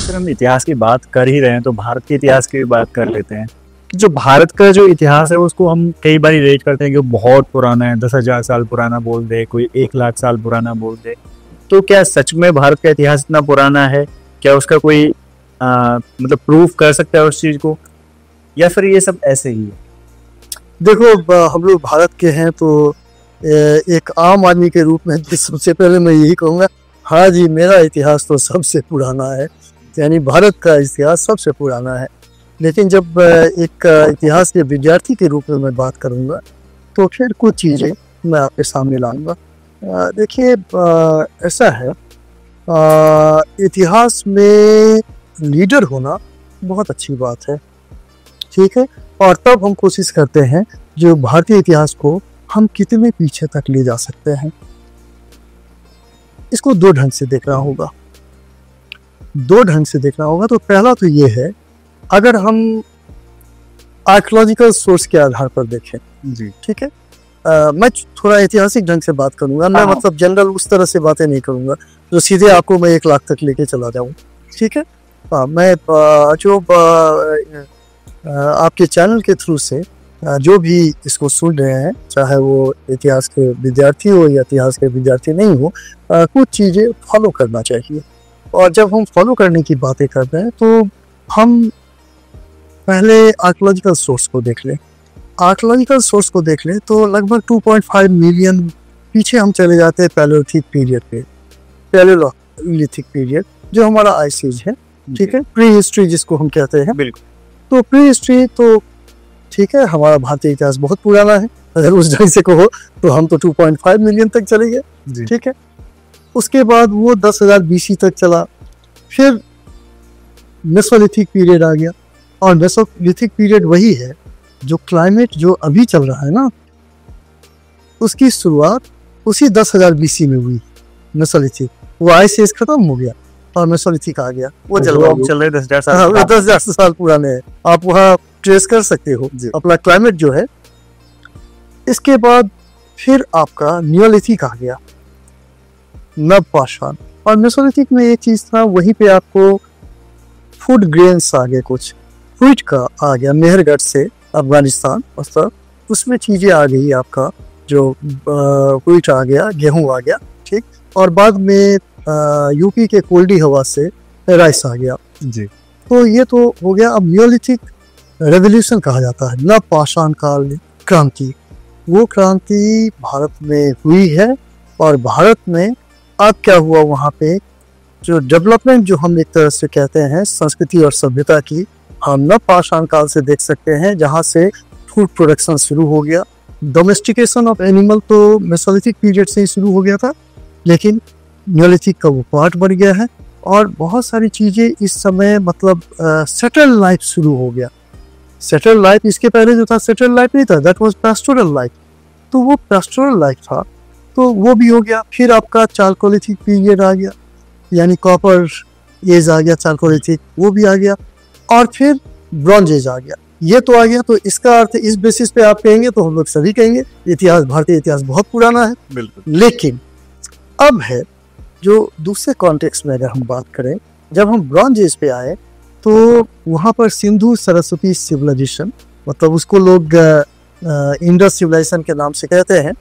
अगर हम इतिहास की बात कर ही रहे हैं तो भारत के इतिहास की भी बात कर लेते हैं। जो भारत का जो इतिहास है उसको हम कई बार रेट करते हैं कि वो बहुत पुराना है, 10,000 साल पुराना बोल दे, कोई 1 लाख साल पुराना बोल दे। तो क्या सच में भारत का इतिहास इतना पुराना है? क्या उसका कोई मतलब प्रूफ कर सकता है उस चीज को, या फिर ये सब ऐसे ही है? देखो, हम लोग भारत के हैं तो एक आम आदमी के रूप में सबसे पहले मैं यही कहूँगा, हाँ जी, मेरा इतिहास तो सबसे पुराना है, यानी भारत का इतिहास सबसे पुराना है। लेकिन जब एक इतिहास के विद्यार्थी के रूप में मैं बात करूँगा तो फिर कुछ चीज़ें मैं आपके सामने लाऊंगा। देखिए, ऐसा है, इतिहास में लीडर होना बहुत अच्छी बात है, ठीक है। और तब हम कोशिश करते हैं जो भारतीय इतिहास को हम कितने पीछे तक ले जा सकते हैं। इसको दो ढंग से देखना होगा। तो पहला तो ये है, अगर हम आर्कियोलॉजिकल सोर्स के आधार पर देखें जी, ठीक है। मैं थोड़ा ऐतिहासिक ढंग से बात करूंगा, मैं मतलब जनरल उस तरह से बातें नहीं करूंगा जो सीधे आपको मैं 1 लाख तक लेके चला जाऊं, ठीक है। मैं जो आपके चैनल के थ्रू से जो भी इसको सुन रहे हैं, चाहे वो इतिहास के विद्यार्थी हो या इतिहास के विद्यार्थी नहीं हो, कुछ चीज़ें फॉलो करना चाहिए। और जब हम फॉलो करने की बातें करते हैं तो हम पहले आर्कियोलॉजिकल सोर्स को देख लें तो लगभग 2.5 मिलियन पीछे हम चले जाते हैं पैलेयोलिथिक पीरियड जो हमारा आइस एज है, ठीक है। प्री हिस्ट्री जिसको हम कहते हैं, बिल्कुल। तो प्री हिस्ट्री तो ठीक है, हमारा भारतीय इतिहास बहुत पुराना है, अगर उस ढंग से कहो तो हम तो 2.5 मिलियन तक चले गए, ठीक है। उसके बाद वो 10,000 BC तक चला, फिर मेसोलिथिक पीरियड आ गया। और मेसोलिथिक पीरियड वही है जो क्लाइमेट जो अभी चल रहा है ना, उसकी शुरुआत उसी 10,000 BC में हुई। मेसोलिथिक, वो आइस एज खत्म हो गया और मेसोलिथिक आ गया। वो जलवायु चल रहे 10,000 साल, 10,000 साल पुराने है, आप वहाँ ट्रेस कर सकते हो अपना क्लाइमेट जो है। इसके बाद फिर आपका नियोलिथिक आ गया, नवपाषाण। और मेसोलिथिक में एक चीज था, वहीं पे आपको फूड ग्रेन्स आ गए, कुछ व्हीट का आ गया, मेहरगढ़ से अफगानिस्तान और उसमें चीजें आ गई, आपका जो व्हीट आ गया, गेहूं आ गया, ठीक। और बाद में यूपी के कोल्डी हवा से राइस आ गया जी। तो ये तो हो गया। अब नियोलिथिक रेवोल्यूशन कहा जाता है, नवपाषाण काल क्रांति। वो क्रांति भारत में हुई है, और भारत में अब क्या हुआ, वहाँ पे जो डेवलपमेंट जो हम एक तरह से कहते हैं संस्कृति और सभ्यता की, हम नवपाषाण काल से देख सकते हैं, जहाँ से फूड प्रोडक्शन शुरू हो गया। डोमेस्टिकेशन ऑफ एनिमल तो मेसोलिथिक पीरियड से ही शुरू हो गया था, लेकिन नियोलिथिक का वो पार्ट बन गया है। और बहुत सारी चीज़ें इस समय मतलब सेटल लाइफ शुरू हो गया। सेटल लाइफ, इसके पहले जो था सेटल लाइफ नहीं था, दैट वाज पैस्टोरल लाइफ। तो वो पैस्टोरल लाइफ था, तो वो भी हो गया। फिर आपका चालकोलिथिक पीरियड आ गया, यानी कॉपर एज आ गया, चालकोलिथिक वो भी आ गया। और फिर ब्रॉन्ज एज आ गया। ये तो आ गया, तो इसका अर्थ इस बेसिस पे आप कहेंगे तो हम लोग सभी कहेंगे इतिहास, भारतीय इतिहास बहुत पुराना है, बिल्कुल। लेकिन अब है जो दूसरे कॉन्टेक्स्ट में अगर हम बात करें, जब हम ब्रॉन्ज एज पे आए तो वहाँ पर सिंधु सरस्वती सिविलाइजेशन, मतलब उसको लोग इंडस सिविलाइजेशन के नाम से कहते हैं।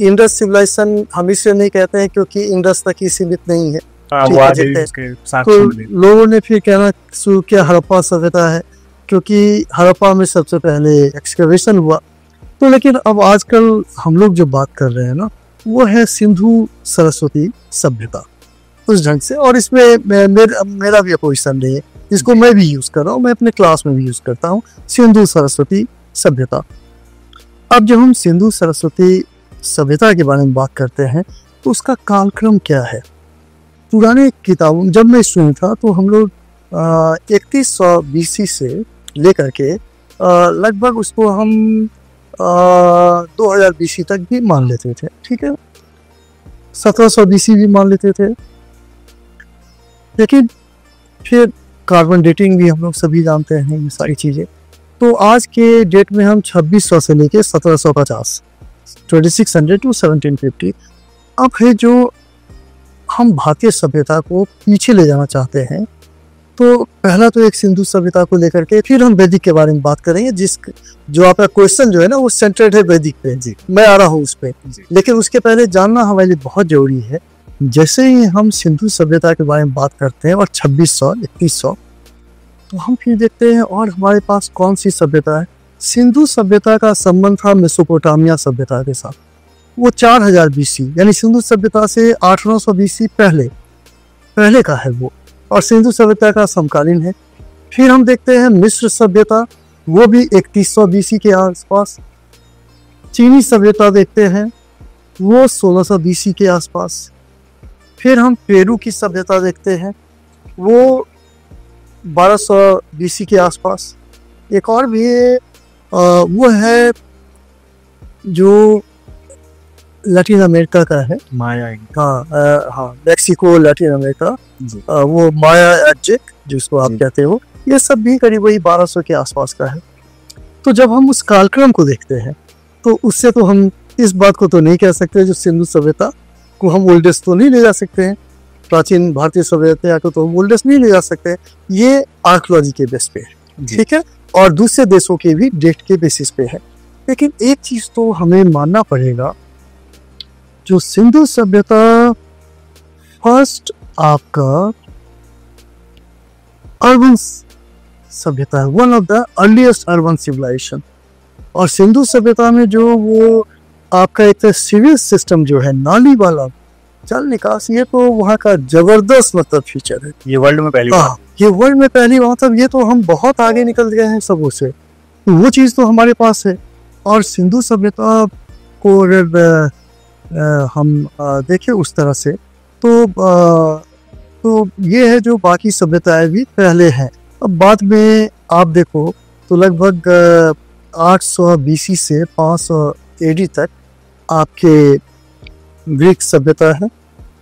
इंडस सिविलाइजेशन हम इसलिए नहीं कहते हैं क्योंकि इंडस तक ही सीमित नहीं है, तो लोगों ने फिर कहना शुरू किया हड़प्पा सभ्यता है, क्योंकि हड़प्पा में सबसे पहले एक्सकवेशन हुआ। तो लेकिन अब आजकल हम लोग जो बात कर रहे हैं ना, वो है सिंधु सरस्वती सभ्यता उस ढंग से। और इसमें मेरा भी अपोजिशन नहीं है, इसको मैं भी यूज कर रहा हूँ, मैं अपने क्लास में भी यूज करता हूँ, सिंधु सरस्वती सभ्यता। अब जब हम सिंधु सरस्वती सभ्यता के बारे में बात करते हैं तो उसका कालक्रम क्या है। पुराने किताबों जब मैं स्टूडेंट था तो हम लोग 3100 BC से लेकर के लगभग उसको हम 2000 BC तक भी मान लेते थे, ठीक है। 1700 BC भी मान लेते थे। लेकिन फिर कार्बन डेटिंग भी हम लोग सभी जानते हैं, ये सारी चीज़ें। तो आज के डेट में हम 2600 से लेके 1750, 2600 to 1750 अब है जो हम भारतीय सभ्यता को पीछे ले जाना चाहते हैं तो पहला तो एक सिंधु सभ्यता को लेकर के, फिर हम वैदिक के बारे में बात करेंगे, जो आपका क्वेश्चन जो है ना वो सेंटर्ड है वैदिक पे जी, मैं आ रहा हूँ उस पे। लेकिन उसके पहले जानना हमारे लिए बहुत जरूरी है, जैसे ही हम सिंधु सभ्यता के बारे में बात करते हैं और 2600 2100, तो हम फिर देखते हैं और हमारे पास कौन सी सभ्यता है। सिंधु सभ्यता का संबंध था मेसोपोटामिया सभ्यता के साथ, वो 4000 BC, यानी सिंधु सभ्यता से 800 BC पहले का है वो, और सिंधु सभ्यता का समकालीन है। फिर हम देखते हैं मिस्र सभ्यता, वो भी 3100 BC के आसपास। चीनी सभ्यता देखते हैं, वो 1600 BC के आसपास। फिर हम पेरू की सभ्यता देखते हैं, वो 1200 BC के आसपास। एक और भी है, वो है जो लैटिन अमेरिका का है, माया। हाँ, मैक्सिको, लैटिन अमेरिका, वो माया एज़टेक जिसको आप कहते हो, ये सब भी करीब वही 1200 के आसपास का है। तो जब हम उस कालक्रम को देखते हैं तो उससे तो हम इस बात को तो नहीं कह सकते जो सिंधु सभ्यता को हम ओल्डेस्ट तो नहीं ले जा सकते हैं, प्राचीन भारतीय सभ्यता को तो हम ओल्डेस्ट नहीं ले जा सकते, ये आर्कियोलॉजी के बेस पे है, ठीक है, और दूसरे देशों के भी डेट के बेसिस पे है। लेकिन एक चीज तो हमें मानना पड़ेगा, जो सिंधु सभ्यता फर्स्ट आपका अर्बन सभ्यता है, one of the earliest urban civilisation, और सिंधु सभ्यता में जो वो आपका एक सिविल सिस्टम जो है, नाली वाला जल निकास, ये तो वहाँ का जबरदस्त मतलब फीचर है। ये वर्ल्ड में पहली बार, ये वर्ल्ड में पहली बार, मतलब ये तो हम बहुत आगे निकल गए हैं सबों से, वो चीज़ तो हमारे पास है। और सिंधु सभ्यता को अगर हम देखें उस तरह से तो ये है जो बाकी सभ्यताएं भी पहले हैं। अब बाद में आप देखो तो लगभग 800 BC से 500 AD तक आपके ग्रीक सभ्यता है,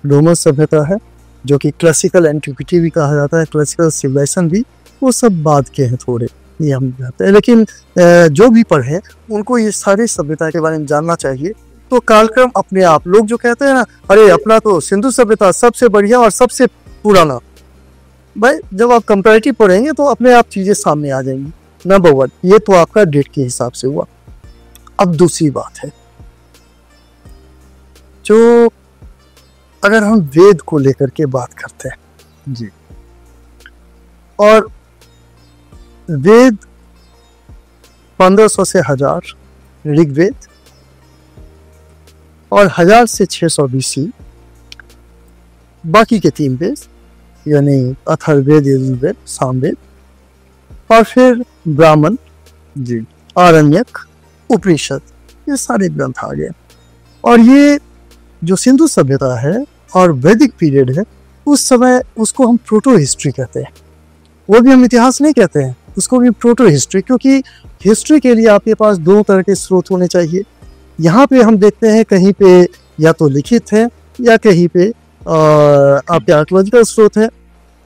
रोमन सभ्यता है, जो कि क्लासिकल एंटिक्विटी भी कहा जाता है, क्लासिकल सिविलाइजेशन भी, वो सब बाद के हैं थोड़े, ये हम जानते हैं। लेकिन जो भी पढ़े उनको ये सारे सभ्यता के बारे में जानना चाहिए। तो कालक्रम अपने आप, लोग जो कहते हैं ना, अरे अपना तो सिंधु सभ्यता सबसे बढ़िया और सबसे पुराना, भाई जब आप कंपैरेटिव पढ़ेंगे तो अपने आप चीजें सामने आ जाएंगी। नंबर 1, ये तो आपका डेट के हिसाब से हुआ। अब दूसरी बात है, जो अगर हम वेद को लेकर के बात करते हैं जी, और वेद 1500 से 1000 ऋग्वेद, और 1000 से 600 BC बाकी के 3 वेद, यानी अथर्ववेद, यजुर्वेद, सामवेद, और फिर ब्राह्मण जी, आरण्यक, उपनिषद, ये सारे ग्रंथ आ गए। और ये जो सिंधु सभ्यता है और वैदिक पीरियड है, उस समय उसको हम प्रोटो हिस्ट्री कहते हैं, वो भी हम इतिहास नहीं कहते हैं, उसको भी प्रोटो हिस्ट्री, क्योंकि हिस्ट्री के लिए आपके पास 2 तरह के स्रोत होने चाहिए। यहाँ पे हम देखते हैं कहीं पे या तो लिखित है या कहीं पे आपके आर्कियोलॉजिकल स्रोत है,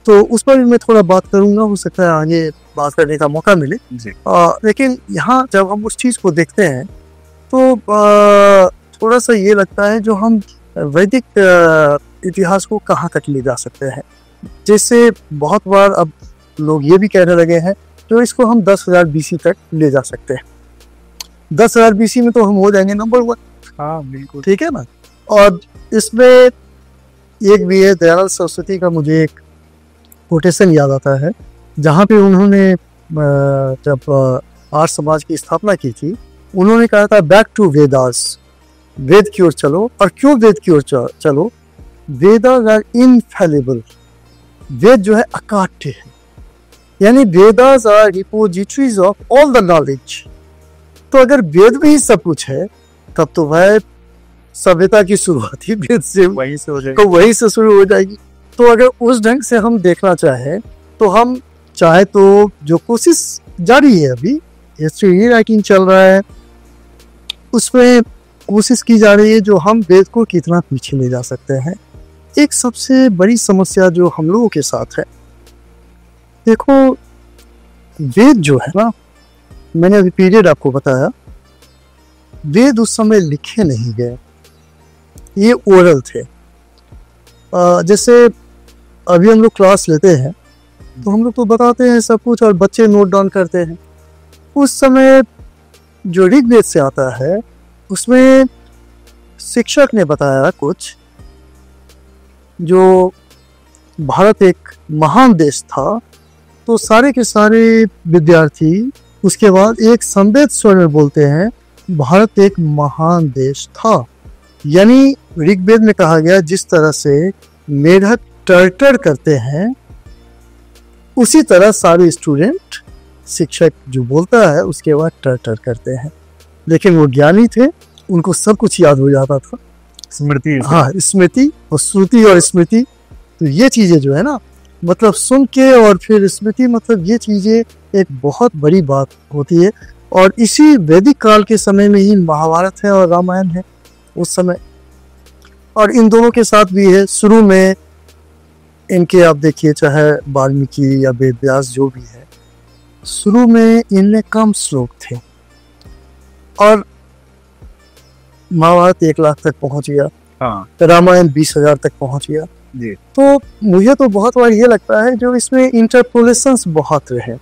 तो उस पर भी मैं थोड़ा बात करूंगा, हो सकता है आगे बात करने का मौका मिले। लेकिन यहाँ जब हम उस चीज़ को देखते हैं तो थोड़ा सा ये लगता है जो हम वैदिक इतिहास को कहाँ तक ले जा सकते हैं, जैसे बहुत बार अब लोग ये भी कहने लगे हैं तो इसको हम 10,000 BC तक ले जा सकते हैं। 10,000 BC में तो हम हो जाएंगे नंबर 1। हाँ बिल्कुल, ठीक है ना। और इसमें एक भी है, दयानंद सरस्वती का मुझे एक कोटेशन याद आता है, जहाँ पे उन्होंने जब आर्य समाज की स्थापना की थी, उन्होंने कहा था बैक टू वेदास, वेद की ओर चलो। और क्यों वेद की ओर चलो? वेदास आर इनफैलिबल, वेद जो है अकाट्य है, यानी Vedas are repositories of all the knowledge. तो अगर वेद में ही सब कुछ है तब तो वह सभ्यता की शुरुआत ही वेद से, वहीं से हो जाएगी, तो वहीं से शुरू हो जाएगी। तो अगर उस ढंग से हम देखना चाहें तो हम चाहे तो जो कोशिश जारी है, अभी हिस्ट्री रीराइटिंग चल रहा है, उसमें कोशिश की जा रही है जो हम वेद को कितना पीछे ले जा सकते हैं। एक सबसे बड़ी समस्या जो हम लोगों के साथ है, देखो वेद जो है ना, मैंने अभी पीरियड आपको बताया, वेद उस समय लिखे नहीं गए, ये ओरल थे। जैसे अभी हम लोग क्लास लेते हैं तो हम लोग तो बताते हैं सब कुछ और बच्चे नोट डाउन करते हैं। उस समय जो ऋग्वेद से आता है उसमें शिक्षक ने बताया कुछ, जो भारत एक महान देश था, तो सारे के सारे विद्यार्थी उसके बाद एक संवेद स्वर में बोलते हैं भारत एक महान देश था। यानी ऋग्वेद में कहा गया जिस तरह से मेढक टर्टर करते हैं उसी तरह सारे स्टूडेंट शिक्षक जो बोलता है उसके बाद टर्टर करते हैं। लेकिन वो ज्ञानी थे, उनको सब कुछ याद हो जाता था। स्मृति। हाँ, स्मृति और श्रुति और स्मृति, तो ये चीजें जो है ना, मतलब सुन के और फिर स्मृति, मतलब ये चीजें एक बहुत बड़ी बात होती है। और इसी वैदिक काल के समय में ही महाभारत है और रामायण है उस समय। और इन दोनों के साथ भी है, शुरू में इनके आप देखिए चाहे वाल्मीकि या वेद व्यास जो भी है, शुरू में इनमें कम श्लोक थे और महाभारत 1 लाख तक पहुंच गया। हाँ। रामायण 20,000 तक पहुंच गया जी। तो मुझे तो बहुत बार ये लगता है जो इसमें इंटरपोलेशंस बहुत रहे,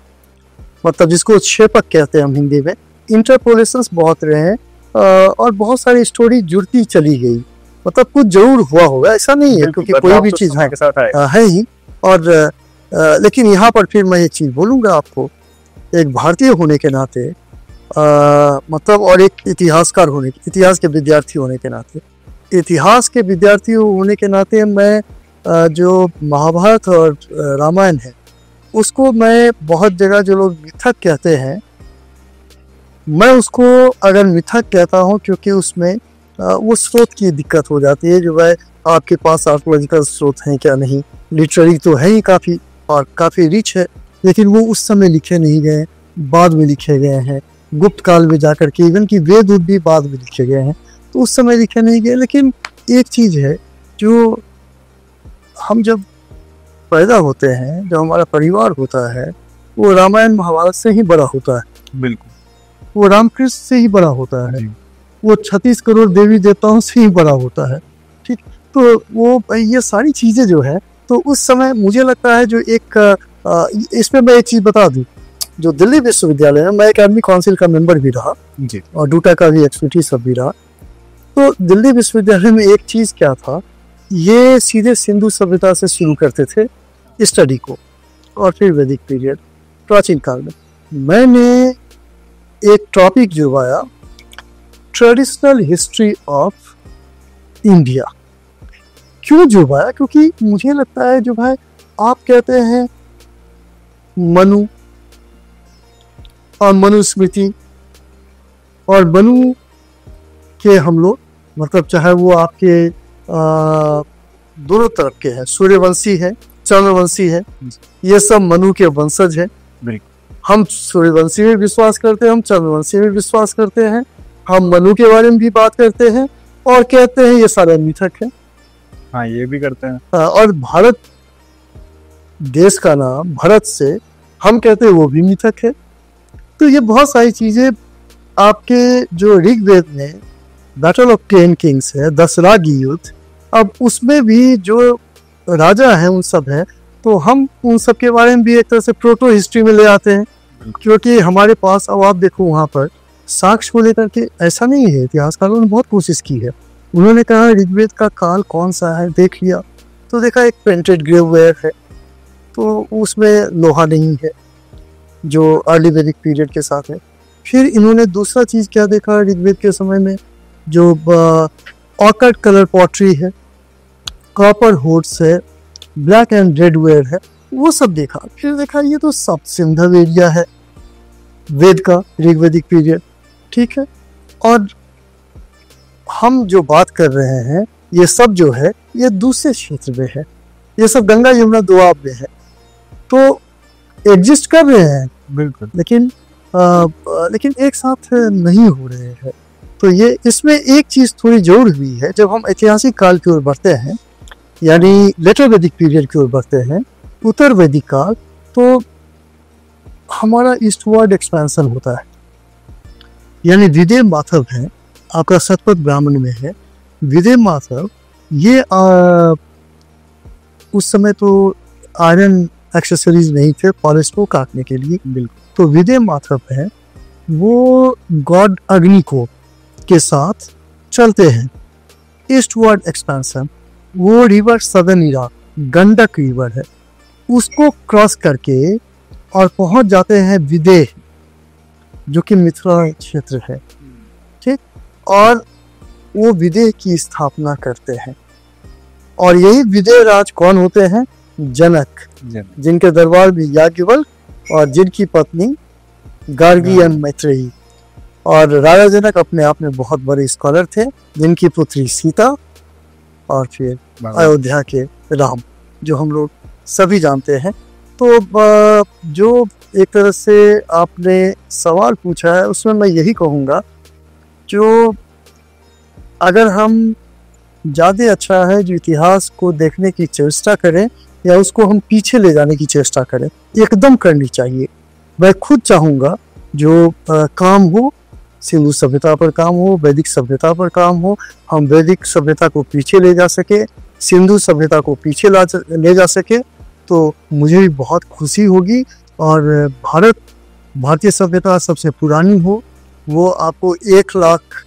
मतलब जिसको क्षेपक कहते हैं हम हिंदी में, इंटरपोलेशंस बहुत रहे और बहुत सारी स्टोरी जुड़ती चली गई। मतलब कुछ जरूर हुआ होगा, ऐसा नहीं है, क्योंकि कोई भी चीज है ही। और लेकिन यहाँ पर फिर मैं एक चीज बोलूंगा आपको, एक भारतीय होने के नाते मतलब और एक इतिहासकार होने, इतिहास के विद्यार्थी होने के नाते, इतिहास के विद्यार्थी होने के नाते मैं जो महाभारत और रामायण है उसको मैं बहुत जगह जो लोग मिथक कहते हैं, मैं उसको अगर मिथक कहता हूँ क्योंकि उसमें वो स्रोत की दिक्कत हो जाती है। जो है आपके पास आर्कोलॉजिकल स्रोत हैं क्या, नहीं, लिटरेरी तो है ही काफ़ी और काफ़ी रिच है, लेकिन वो उस समय लिखे नहीं गए, बाद में लिखे गए हैं, गुप्त काल में जाकर के, इवन कि वेद भी बाद में लिखे गए हैं, तो उस समय लिखे नहीं गए। लेकिन एक चीज़ है, जो हम जब पैदा होते हैं, जो हमारा परिवार होता है, वो रामायण महाभारत से ही बड़ा होता है। बिल्कुल, वो रामकृष्ण से ही बड़ा होता है, वो 36 करोड़ देवी देवताओं से ही बड़ा होता है। ठीक, तो वो ये सारी चीज़ें जो है, तो उस समय मुझे लगता है जो एक इसमें मैं एक चीज़ बता दूं, जो दिल्ली विश्वविद्यालय है, मैं एकेडमिक काउंसिल का मेंबर भी रहा जी, और डूटा का भी एक्सपर्टीज सब भी रहा। तो दिल्ली विश्वविद्यालय में एक चीज़ क्या था, ये सीधे सिंधु सभ्यता से शुरू करते थे स्टडी को, और फिर वैदिक पीरियड, प्राचीन काल में। मैंने एक टॉपिक जुड़वाया, ट्रेडिशनल हिस्ट्री ऑफ इंडिया। क्यों जुड़वाया? क्योंकि मुझे लगता है जो भाई आप कहते हैं मनु और मनुस्मृति, और मनु के हम लोग मतलब चाहे वो आपके दोनों तरफ के हैं, सूर्यवंशी है, चंद्रवंशी है, ये सब मनु के वंशज है। हम सूर्यवंशी में विश्वास करते हैं, हम चंद्रवंशी में विश्वास करते हैं, हम मनु के बारे में भी बात करते हैं और कहते हैं ये सारा मिथक है। हाँ, ये भी करते हैं। और भारत देश का नाम भरत से हम कहते हैं वो भी मिथक है। तो ये बहुत सारी चीजें आपके जो ऋग्वेद में बैटल ऑफ 10 किंग्स है, 10 रागी युद्ध, अब उसमें भी जो राजा हैं उन सब हैं, तो हम उन सब के बारे में भी एक तरह से प्रोटो हिस्ट्री में ले आते हैं, क्योंकि हमारे पास, अब आप देखो वहाँ पर साक्ष्य को लेकर के ऐसा नहीं है। इतिहासकारों ने बहुत कोशिश की है, उन्होंने कहा ऋग्वेद का काल कौन सा है, देख लिया तो देखा एक पेंटेड ग्रेववेयर है, तो उसमें लोहा नहीं है जो अर्ली वैदिक पीरियड के साथ है। फिर इन्होंने दूसरा चीज़ क्या देखा ऋग्वेद के समय में, जो ऑकर्ड कलर पॉटरी है, कॉपर होड्स है, ब्लैक एंड रेड वेयर है, वो सब देखा। फिर देखा ये तो सब सिंधव एरिया है वेद का, ऋग्वेदिक पीरियड, ठीक है। और हम जो बात कर रहे हैं ये सब जो है ये दूसरे क्षेत्र में है, ये सब गंगा यमुना दोआब में है, तो एग्जिस्ट कर रहे हैं बिल्कुल, लेकिन एक साथ नहीं हो रहे हैं। तो ये इसमें एक चीज़ थोड़ी जरूर हुई है, जब हम ऐतिहासिक काल की ओर बढ़ते हैं, यानी लेटर वैदिक पीरियड की ओर बढ़ते हैं, उत्तर वैदिक काल, तो हमारा ईस्टवर्ड एक्सपेंशन होता है। यानी विदेह माधव है आपका शतपथ ब्राह्मण में है, विदेह माधव ये उस समय तो आयरन एक्सेसरीज नहीं थे फॉरेस्ट को काटने के लिए। बिल्कुल। तो विदे मातृप है वो गॉड अग्नि को के साथ चलते हैं ईस्टवर्ड एक्सपेंशन। वो river southern Iraq Gandak river है, उसको क्रॉस करके और पहुंच जाते हैं विदेह जो कि मिथिला क्षेत्र है, ठीक। और वो विदेह की स्थापना करते हैं और यही विदेह राज कौन होते हैं? जनक, जिनके दरबार में याज्ञवल्क्य और जिनकी पत्नी गार्गी एंड मैत्रेयी। और राजा जनक अपने आप में बहुत बड़े स्कॉलर थे, जिनकी पुत्री सीता और फिर अयोध्या के राम, जो हम लोग सभी जानते हैं। तो जो एक तरह से आपने सवाल पूछा है उसमें मैं यही कहूँगा, जो अगर हम ज़्यादा अच्छा है जो इतिहास को देखने की चेष्टा करें या उसको हम पीछे ले जाने की चेष्टा करें, एकदम करनी चाहिए। मैं खुद चाहूँगा जो काम हो सिंधु सभ्यता पर काम हो, वैदिक सभ्यता पर काम हो, हम वैदिक सभ्यता को पीछे ले जा सके, सिंधु सभ्यता को पीछे ले जा सके, तो मुझे भी बहुत खुशी होगी। और भारतीय सभ्यता सबसे पुरानी हो, वो आपको 1 लाख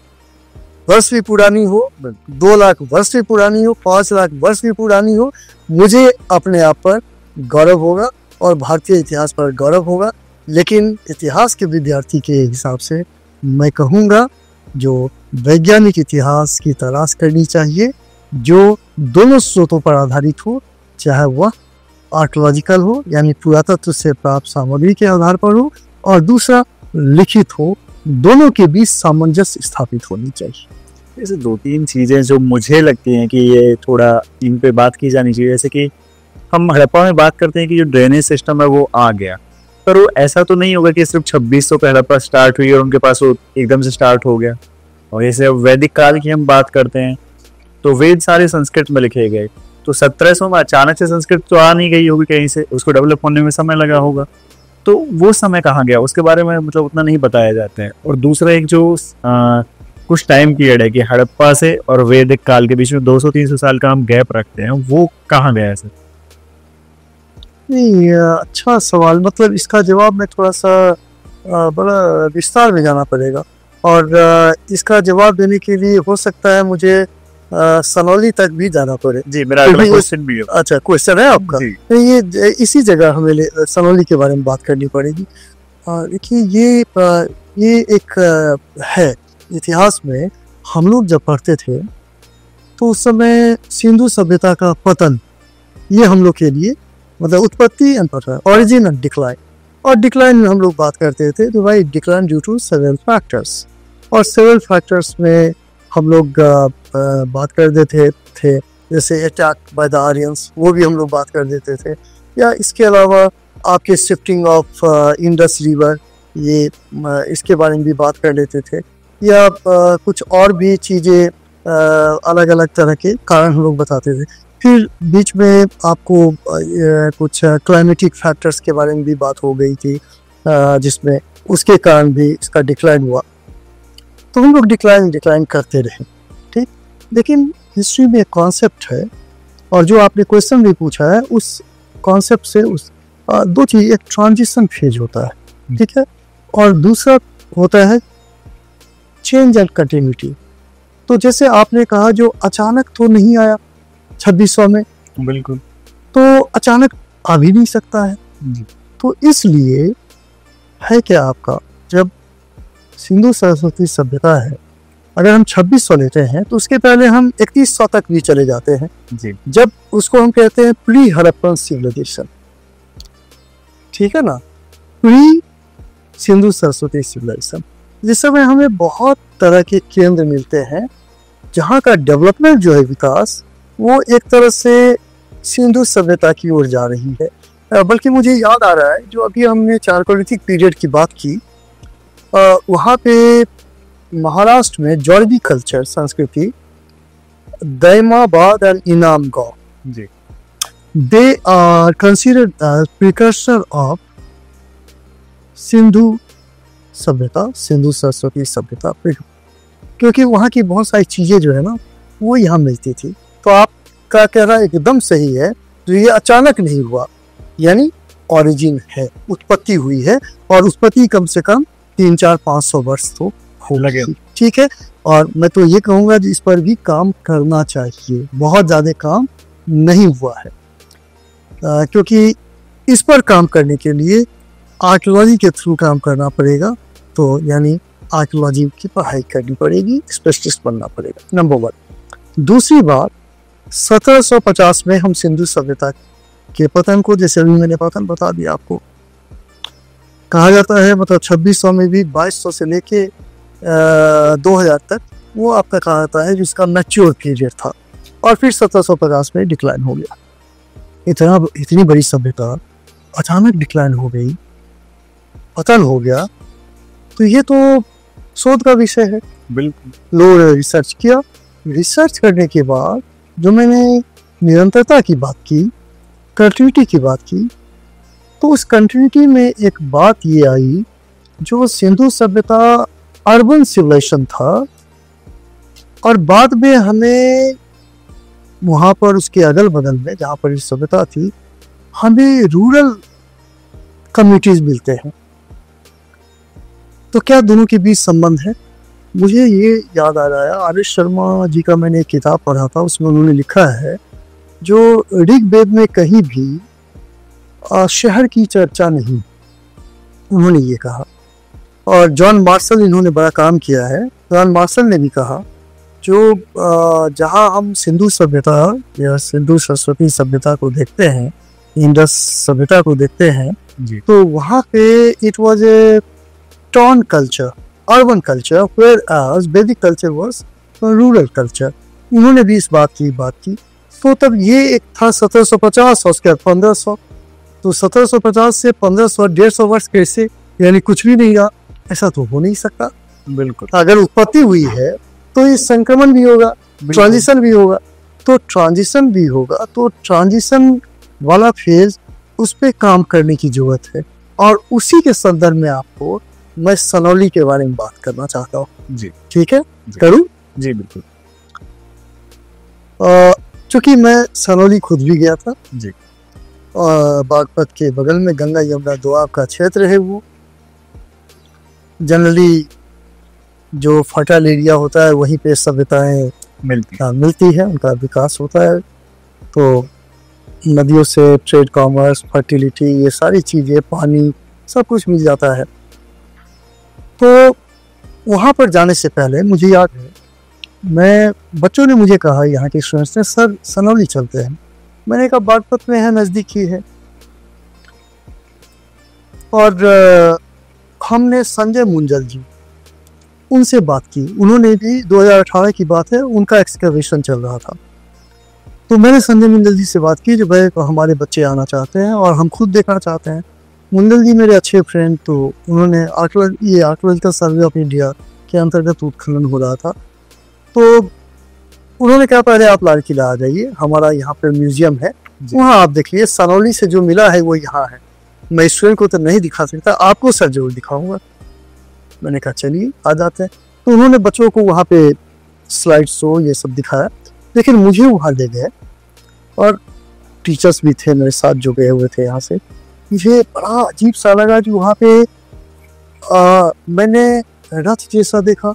वर्ष भी पुरानी हो, 2 लाख वर्ष भी पुरानी हो, 5 लाख वर्ष भी पुरानी हो, मुझे अपने आप पर गौरव होगा और भारतीय इतिहास पर गौरव होगा। लेकिन इतिहास के विद्यार्थी के हिसाब से मैं कहूँगा जो वैज्ञानिक इतिहास की तलाश करनी चाहिए, जो दोनों स्रोतों पर आधारित हो, चाहे वह आर्कियोलॉजिकल हो यानी पुरातत्व से प्राप्त सामग्री के आधार पर हो, और दूसरा लिखित हो। दोनों के बीच सामंजस्य स्थापित होनी चाहिए। ऐसे 2-3 चीजें जो मुझे लगती हैं कि ये थोड़ा इन पे बात की जानी चाहिए। जैसे कि हम हड़प्पा में बात करते हैं कि जो ड्रेनेज सिस्टम है वो आ गया, पर वो ऐसा तो नहीं होगा कि सिर्फ 2600 पे हड़प्पा स्टार्ट हुई और उनके पास वो एकदम से स्टार्ट हो गया। और जैसे वैदिक काल की हम बात करते हैं तो वेद सारे संस्कृत में लिखे गए, तो 1700 में अचानक से संस्कृत तो आ नहीं गई होगी कहीं से, उसको डेवलप होने में समय लगा होगा। तो वो समय कहाँ गया उसके बारे में मतलब उतना नहीं बताया जाता है। और दूसरा एक जो कुछ टाइम पीरियड है कि हड़प्पा से और वैदिक काल के बीच में 200-300 साल का हम गैप रखते हैं, वो कहाँ गया है सर? नहीं, अच्छा सवाल। मतलब इसका जवाब में थोड़ा सा बड़ा विस्तार में जाना पड़ेगा और इसका जवाब देने के लिए हो सकता है मुझे सनौली तक भी जाना पड़े। जी, मेरा अगला क्वेश्चन भी है। अच्छा, क्वेश्चन है आपका? ये इसी जगह हमें सनौली के बारे में बात करनी पड़ेगी। देखिए ये एक है इतिहास में, हम लोग जब पढ़ते थे तो उस समय सिंधु सभ्यता का पतन, ये हम लोग के लिए मतलब उत्पत्ति एंड पतन, ओरिजिन एंड डिक्लाइन। और डिक्लाइन में हम लोग बात करते थे तो भाई decline due to several factors, और सेवरल फैक्टर्स में हम लोग बात कर देते थे जैसे अटैक बाय द आर्यंस, वो भी हम लोग बात कर देते थे। या इसके अलावा आपके शिफ्टिंग ऑफ इंडस रिवर, ये इसके बारे में भी बात कर लेते थे। या कुछ और भी चीज़ें अलग अलग तरह के कारण हम लोग बताते थे। फिर बीच में आपको कुछ क्लाइमेटिक फैक्टर्स के बारे में भी बात हो गई थी, जिसमें उसके कारण भी इसका डिक्लाइन हुआ। तो हम लोग डिक्लाइन करते रहे, ठीक। लेकिन हिस्ट्री में एक कॉन्सेप्ट है, और जो आपने क्वेश्चन भी पूछा है उस कॉन्सेप्ट से उस दो चीज़, एक ट्रांजिशन फेज होता है, ठीक है, और दूसरा होता है चेंज एंड कंटिन्यूटी। तो जैसे आपने कहा जो अचानक तो नहीं आया 2600 में, बिल्कुल, तो अचानक आ भी नहीं सकता है। तो इसलिए है क्या आपका, जब सिंधु सरस्वती सभ्यता है, अगर हम 2600 लेते हैं तो उसके पहले हम 3100 तक भी चले जाते हैं जी, जब उसको हम कहते हैं प्री हड़प्पन सिविलाइजेशन, ठीक है ना, प्री सिंधु सरस्वती सिविलाइजेशन। जिस समय हमें बहुत तरह के केंद्र मिलते हैं जहाँ का डेवलपमेंट जो है, विकास, वो एक तरह से सिंधु सभ्यता की ओर जा रही है। बल्कि मुझे याद आ रहा है जो अभी हमने चारकोलिथिक पीरियड की बात की, वहाँ पे महाराष्ट्र में जॉर्जी कल्चर संस्कृति, दैमाबाद एंड इनाम गांव, जी, they are considered as precursor of Sindhu सभ्यता, सिंधु सरस्वती सभ्यता, क्योंकि वहाँ की बहुत सारी चीज़ें जो है ना वो यहाँ मिलती थी। तो आपका कहना एकदम सही है, तो ये अचानक नहीं हुआ, यानी ओरिजिन है, उत्पत्ति हुई है, और उत्पत्ति कम से कम 300-400-500 वर्ष तो हो लगे। ठीक है। और मैं तो ये कहूँगा इस पर भी काम करना चाहिए, बहुत ज़्यादा काम नहीं हुआ है, क्योंकि इस पर काम करने के लिए आर्कियोलॉजी के थ्रू काम करना पड़ेगा। तो यानी आर्कियोलॉजी की पढ़ाई करनी पड़ेगी, स्पेशलिस्ट बनना पड़ेगा, नंबर 1। दूसरी बात, 1750 में हम सिंधु सभ्यता के पतन को, जैसे अभी मैंने पतन बता दिया आपको, कहा जाता है, मतलब 2600 में भी 2200 से लेके 2000 तक वो आपका कहा जाता है जिसका मैच्योर पीरियड था, और फिर 1750 में डिक्लाइन हो गया। इतनी बड़ी सभ्यता अचानक डिक्लाइन हो गई, पतन हो गया, तो ये तो शोध का विषय है। बिल्कुल। लोग रिसर्च किया, रिसर्च करने के बाद जो मैंने निरंतरता की बात की, कंटिन्यूटी की बात की, तो उस कंटिन्यूटी में एक बात ये आई, जो सिंधु सभ्यता अर्बन सिविलाइजेशन था, और बाद में हमें वहाँ पर उसके अगल बगल में जहाँ पर इस सभ्यता थी, हमें रूरल कम्युनिटीज मिलते हैं। तो क्या दोनों के बीच संबंध है? मुझे ये याद आ रहा है, आर.एस. शर्मा जी का मैंने एक किताब पढ़ा था, उसमें उन्होंने लिखा है, जो ऋग्वेद में कहीं भी शहर की चर्चा नहीं, उन्होंने ये कहा। और जॉन मार्शल, इन्होंने बड़ा काम किया है। जॉन मार्शल ने भी कहा, जो जहाँ हम सिंधु सभ्यता या सिंधु सरस्वती सभ्यता को देखते हैं, इंडस सभ्यता को देखते हैं, तो वहाँ पे it was a town culture, urban culture, whereas Vedic culture was rural culture. उन्होंने भी इस बात की। तो तब ये एक था 1750 और उसके बाद 1500, तो 1750 से 1500 150 वर्ष कैसे, यानी कुछ भी नहीं रहा, ऐसा तो हो नहीं सकता। बिल्कुल। अगर उत्पत्ति हुई है तो ये संक्रमण भी होगा, ट्रांजिशन भी होगा, तो ट्रांजिशन वाला फेज, उस पर काम करने की जरूरत है। और उसी के संदर्भ में आपको मैं सनौली के बारे में बात करना चाहता हूँ। जी ठीक है, करूँ? जी बिल्कुल। चूंकि मैं सनौली खुद भी गया था जी, बागपत के बगल में गंगा यमुना दोआब का क्षेत्र है, वो जनरली जो फर्टाइल एरिया होता है वहीं पे सभ्यताएं मिलती है, उनका विकास होता है। तो नदियों से ट्रेड, कॉमर्स, फर्टिलिटी, ये सारी चीज़ें, पानी, सब कुछ मिल जाता है। तो वहाँ पर जाने से पहले मुझे याद है, बच्चों ने मुझे कहा, यहाँ के स्टूडेंट्स ने, सर सनौली चलते हैं। मैंने कहा बागपत में है, नज़दीक ही है। और हमने संजय मुंजल जी, उनसे बात की। उन्होंने भी 2018 की बात है, उनका एक्सकवेशन चल रहा था। तो मैंने संजय मुंजल जी से बात की, जो भाई हमारे बच्चे आना चाहते हैं और हम खुद देखना चाहते हैं। मुंजल जी मेरे अच्छे फ्रेंड, तो उन्होंने आर्कियोलॉजिकल सर्वे ऑफ इंडिया के अंतर्गत उत्खनन हो रहा था, तो उन्होंने कहा पहले आप लाल किला आ जाइए, हमारा यहाँ पर म्यूजियम है, वहाँ आप देखिए, सनौली से जो मिला है वो यहाँ है। मैं स्टूडेंट को तो नहीं दिखा सकता, आपको सर जरूर दिखाऊंगा। मैंने कहा चलिए आ जाते हैं। तो उन्होंने बच्चों को वहाँ पे स्लाइड शो ये सब दिखाया, लेकिन मुझे वहाँ ले गए, और टीचर्स भी थे मेरे साथ जो गए हुए थे यहाँ से। मुझे बड़ा अजीब सा लगा कि वहाँ पे मैंने रथ जैसा देखा,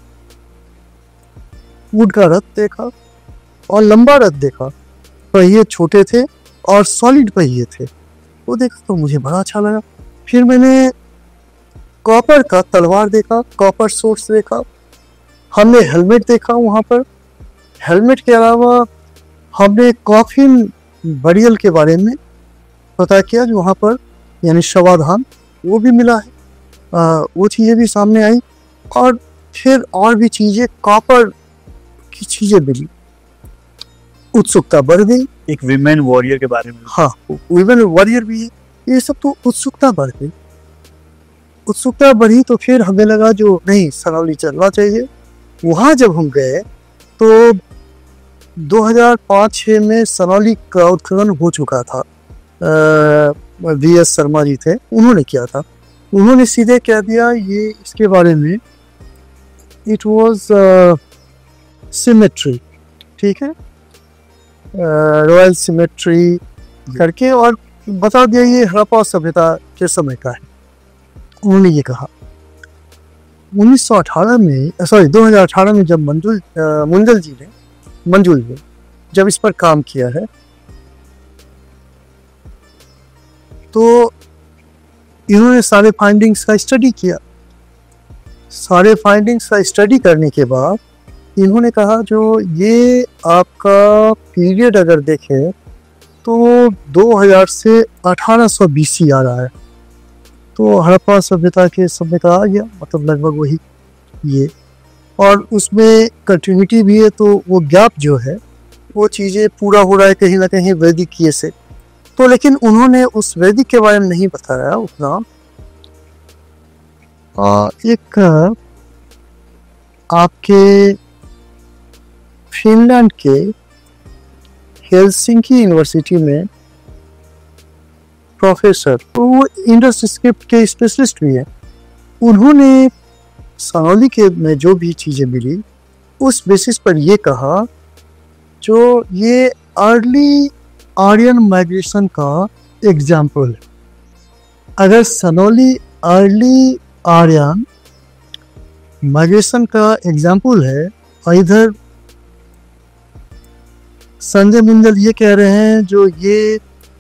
वुड का रथ देखा, और लंबा रथ देखा, पहिए छोटे थे और सॉलिड पहिए थे, वो देखा तो मुझे बड़ा अच्छा लगा। फिर मैंने कॉपर का तलवार देखा, कॉपर सोर्स देखा, हमने हेलमेट देखा वहाँ पर। हेलमेट के अलावा हमने कॉफिन बरियल के बारे में पता किया, जो वहाँ पर यानी शवाधान वो भी मिला है, वो चीज़ें भी सामने आई। और फिर और भी चीज़ें, कॉपर की चीज़ें मिली, उत्सुकता बढ़ गई। एक विमेन वॉरियर के बारे में, हाँ, विमेन वॉरियर भी है, ये सब। तो उत्सुकता बढ़ गई, उत्सुकता बढ़ी, तो फिर हमें लगा जो नहीं, सनौली चलना चाहिए। वहाँ जब हम गए तो 2005-06 में सनौली का उत्खनन हो चुका था। V.S. शर्मा जी थे, उन्होंने किया था। उन्होंने सीधे कह दिया ये इसके बारे में, इट वाज सिमेट्री, ठीक है, रॉयल सिमेट्री करके, और बता दिया ये हड़प्पा सभ्यता के समय का है। उन्होंने ये कहा 1918 में, सॉरी 2018 में जब मंजुल जी ने जब इस पर काम किया है तो इन्होंने सारे फाइंडिंग्स का स्टडी किया। सारे फाइंडिंग्स का स्टडी करने के बाद इन्होंने कहा जो ये आपका पीरियड अगर देखें तो 2000 से 1800 BC आ रहा है, तो हड़प्पा सभ्यता के समय का आ गया, मतलब लगभग वही ये। और उसमें कंटिन्यूटी भी है, तो वो गैप जो है वो चीज़ें पूरा हो रहा है कहीं ना कहीं वैदिक ये से। तो लेकिन उन्होंने उस वैदिक के बारे में नहीं बताया उतना। एक आपके फिनलैंड के हेलसिंकी यूनिवर्सिटी में प्रोफेसर, वो इंडस स्क्रिप्ट के स्पेशलिस्ट भी हैं, उन्होंने सनौली के में जो भी चीज़ें मिली उस बेसिस पर ये कहा जो ये अर्ली आर्यन माइग्रेशन का एग्जाम्पल है। अगर सनौली अर्ली आर्यन माइग्रेशन का एग्जाम्पल है और इधर संजय मिंदल ये कह रहे हैं जो ये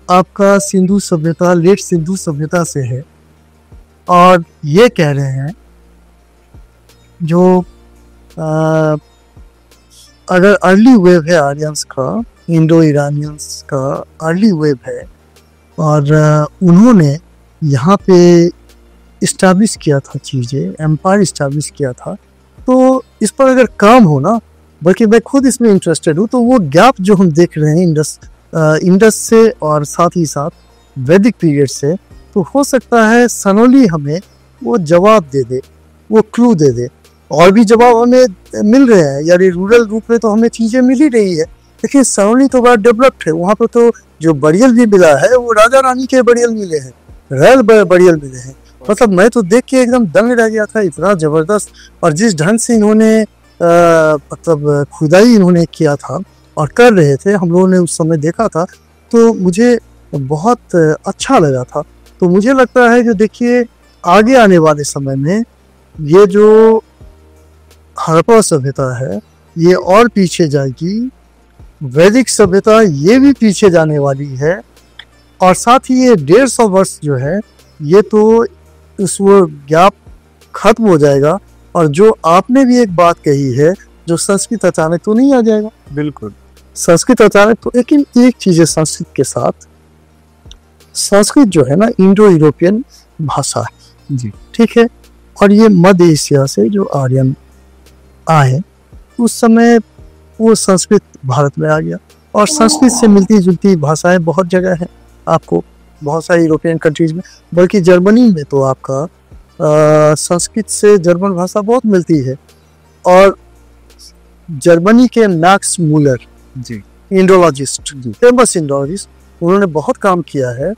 आपका सिंधु सभ्यता, लेट सिंधु सभ्यता से है, और ये कह रहे हैं जो अगर अर्ली वेव है आर्यंस का, इंडो ईरानियंस का अर्ली वेव है, और उन्होंने यहाँ पे इस्टेब्लिश किया था चीज़ें, एम्पायर इस्टेब्लिश किया था, तो इस पर अगर काम हो ना, बल्कि मैं खुद इसमें इंटरेस्टेड हूँ, तो वो गैप जो हम देख रहे हैं इंडस से और साथ ही साथ वैदिक पीरियड से, तो हो सकता है सनौली हमें वो जवाब दे दे, वो क्लू दे दे। और भी जवाब हमें मिल रहे हैं, यानी रूरल रूप में तो हमें चीज़ें मिल ही रही है, लेकिन सनौली तो बड़ा डेवलप्ड है, वहाँ पर तो जो बरियल भी मिला है वो राजा रानी के बरियल मिले हैं, रॉयल बरियल मिले हैं। मतलब मैं तो देख के एकदम दंग रह गया था, इतना ज़बरदस्त। और जिस ढंग से इन्होंने मतलब खुदाई इन्होंने किया था और कर रहे थे, हम लोगों ने उस समय देखा था, तो मुझे बहुत अच्छा लगा था। तो मुझे लगता है कि देखिए आगे आने वाले समय में ये जो हड़प्पा सभ्यता है ये और पीछे जाएगी, वैदिक सभ्यता ये भी पीछे जाने वाली है, और साथ ही ये 150 वर्ष जो है ये तो उस वो गैप खत्म हो जाएगा। और जो आपने भी एक बात कही है, जो संस्कृत अचानक तो नहीं आ जाएगा, बिल्कुल संस्कृत अचानक तो, लेकिन एक चीज़ है संस्कृत के साथ, संस्कृत जो है ना इंडो यूरोपियन भाषा है जी, ठीक है, और ये मध्य एशिया से जो आर्यन आए उस समय वो संस्कृत भारत में आ गया, और संस्कृत से मिलती जुलती भाषाएं बहुत जगह हैं, आपको बहुत सारी यूरोपियन कंट्रीज में, बल्कि जर्मनी में तो आपका संस्कृत से जर्मन भाषा बहुत मिलती है। और जर्मनी के मैक्स मूलर जी, इंडोलॉजिस्ट, फेमस इंडोलॉजिस्ट, उन्होंने बहुत काम किया है,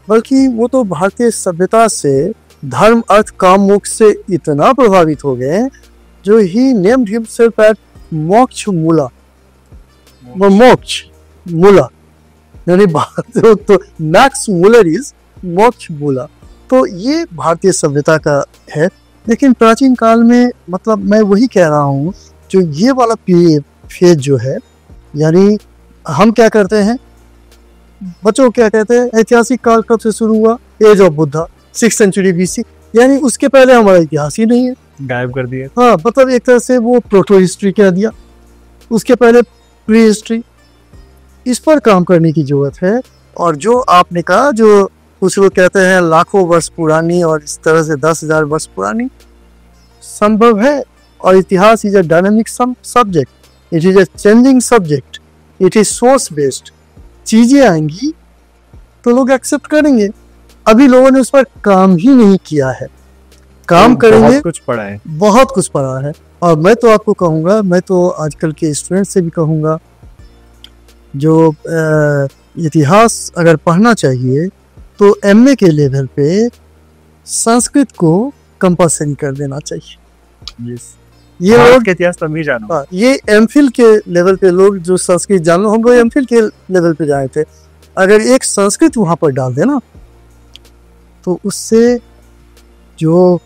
बल्कि वो तो भारतीय सभ्यता से धर्म अर्थ काम मोक्ष से इतना प्रभावित हो गए जो ही नेम्ड हिमसेल्फ एट मोक्ष मूला, वो मोक्ष मूला, यानी तो मैक्स मूलर इज मोक्ष मूला। तो ये भारतीय सभ्यता का है। लेकिन प्राचीन काल में, मतलब मैं वही कह रहा हूँ, जो ये वाला फेज जो है, यानी हम क्या करते हैं, बच्चों क्या कहते हैं, ऐतिहासिक काल कब से शुरू हुआ, age of Buddha 6th century BC, यानी उसके पहले हमारा इतिहास ही नहीं है, गायब कर दिया। हाँ, मतलब एक तरह से वो प्रोटो हिस्ट्री कह दिया, उसके पहले प्री हिस्ट्री। इस पर काम करने की जरूरत है। और जो आपने कहा, जो कुछ लोग कहते हैं लाखों वर्ष पुरानी और इस तरह से 10,000 वर्ष पुरानी, संभव है। और इतिहास is a dynamic subject, it is a changing subject, it is source based. चीजें आएंगी तो लोग एक्सेप्ट करेंगे। अभी लोगों ने उस पर काम ही नहीं किया है, काम करेंगे। बहुत कुछ पढ़ा है, बहुत कुछ पढ़ा है। और मैं तो आपको कहूँगा, मैं तो आजकल के स्टूडेंट से भी कहूँगा, जो इतिहास अगर पढ़ना चाहिए तो MA के लेवल पे संस्कृत को कंपल्सरी कर देना चाहिए। ये लोग के इतिहास तभी जानो। ये MPhil के लेवल पे लोग जो संस्कृत जानो, हम लोग MPhil के लेवल पे जाए थे, अगर एक संस्कृत वहाँ पर डाल देना तो उससे जो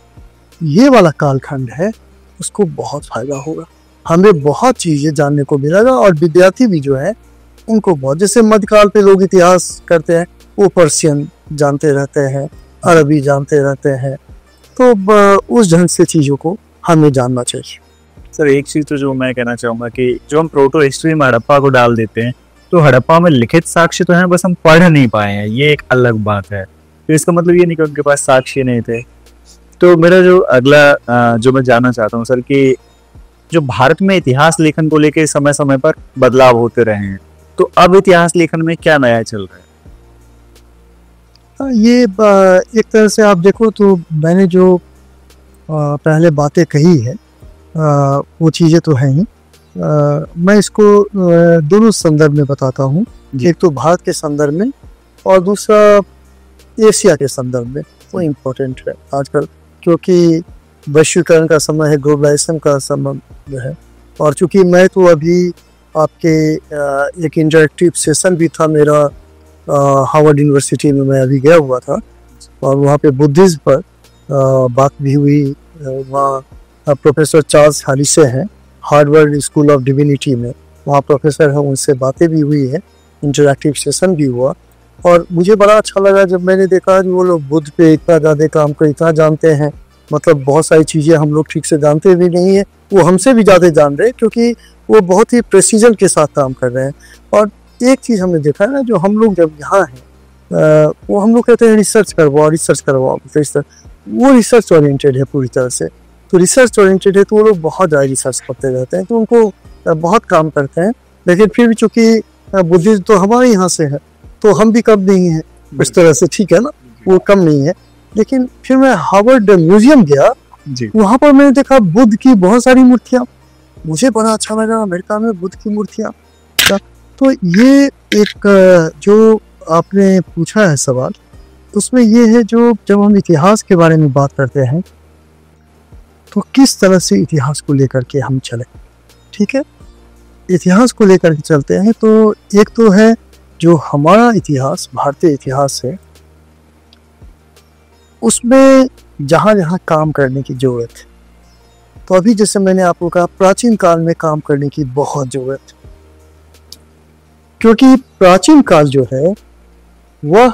ये वाला कालखंड है उसको बहुत फायदा होगा, हमें बहुत चीज़ें जानने को मिलेगा। और विद्यार्थी भी जो है उनको बहुत, जैसे मध्यकाल पे लोग इतिहास करते हैं वो पर्शियन जानते रहते हैं, अरबी जानते रहते हैं, तो उस ढंग से चीज़ों को हमें जानना चाहिए। सर एक चीज़ तो जो मैं कहना चाहूँगा कि जो हम प्रोटो हिस्ट्री में हड़प्पा को डाल देते हैं, तो हड़प्पा में लिखित साक्ष्य तो हैं, बस हम पढ़ नहीं पाए हैं, ये एक अलग बात है। तो इसका मतलब ये नहीं कि उनके पास साक्ष्य नहीं थे। तो मेरा जो अगला जो मैं जानना चाहता हूँ सर कि जो भारत में इतिहास लेखन को लेकर समय समय पर बदलाव होते रहे हैं, तो अब इतिहास लेखन में क्या नया चल रहा है? ये एक तरह से आप देखो तो मैंने जो पहले बातें कही है वो चीज़ें तो हैं ही। मैं इसको दोनों संदर्भ में बताता हूँ, एक तो भारत के संदर्भ में और दूसरा एशिया के संदर्भ में। वो इम्पोर्टेंट है आजकल, क्योंकि वैश्वीकरण का समय है, ग्लोबलाइजेशन का समय है। और चूंकि मैं तो अभी आपके एक इंटरेक्टिव सेशन भी था मेरा हार्वर्ड यूनिवर्सिटी में, मैं अभी गया हुआ था और वहाँ पे बुद्धिज्म पर बात भी हुई। वहाँ प्रोफेसर चार्ल्स हारिसे हैं हार्वर्ड स्कूल ऑफ डिविनिटी में, वहाँ प्रोफेसर हैं, उनसे बातें भी हुई है, इंटरेक्टिव सेशन भी हुआ। और मुझे बड़ा अच्छा लगा जब मैंने देखा कि वो लोग बुद्ध पे इतना ज़्यादा काम को इतना जानते हैं, मतलब बहुत सारी चीज़ें हम लोग ठीक से जानते भी नहीं है, वो हमसे भी ज़्यादा जान रहे हैं, क्योंकि वो बहुत ही प्रेसिजन के साथ काम कर रहे हैं। और एक चीज़ हमने देखा है ना, जो हम लोग जब यहाँ हैं वो हम लोग कहते हैं रिसर्च करवाओ रिसर्च करवाओ, वो रिसर्च ओरिएंटेड है पूरी तरह से। तो रिसर्च ओरिएंटेड है तो वो लोग बहुत ज़्यादा रिसर्च करते रहते हैं, तो उनको बहुत काम करते हैं। लेकिन फिर भी चूँकि बुद्धिज्म तो हमारे यहाँ से है तो हम भी कम नहीं हैं इस तरह से, ठीक है ना, वो कम नहीं है। लेकिन फिर मैं हार्वर्ड म्यूजियम गया, वहाँ पर मैंने देखा बुद्ध की बहुत सारी मूर्तियाँ, मुझे बड़ा अच्छा लगा अमेरिका में बुद्ध की मूर्तियाँ। तो ये एक जो आपने पूछा है सवाल, उसमें ये है जो जब हम इतिहास के बारे में बात करते हैं तो किस तरह से इतिहास को लेकर के हम चले, ठीक है। इतिहास को लेकर के चलते हैं तो एक तो है जो हमारा इतिहास, भारतीय इतिहास है, उसमें जहाँ जहाँ काम करने की ज़रूरत है। तो अभी जैसे मैंने आपको कहा प्राचीन काल में काम करने की बहुत ज़रूरत है, क्योंकि प्राचीन काल जो है वह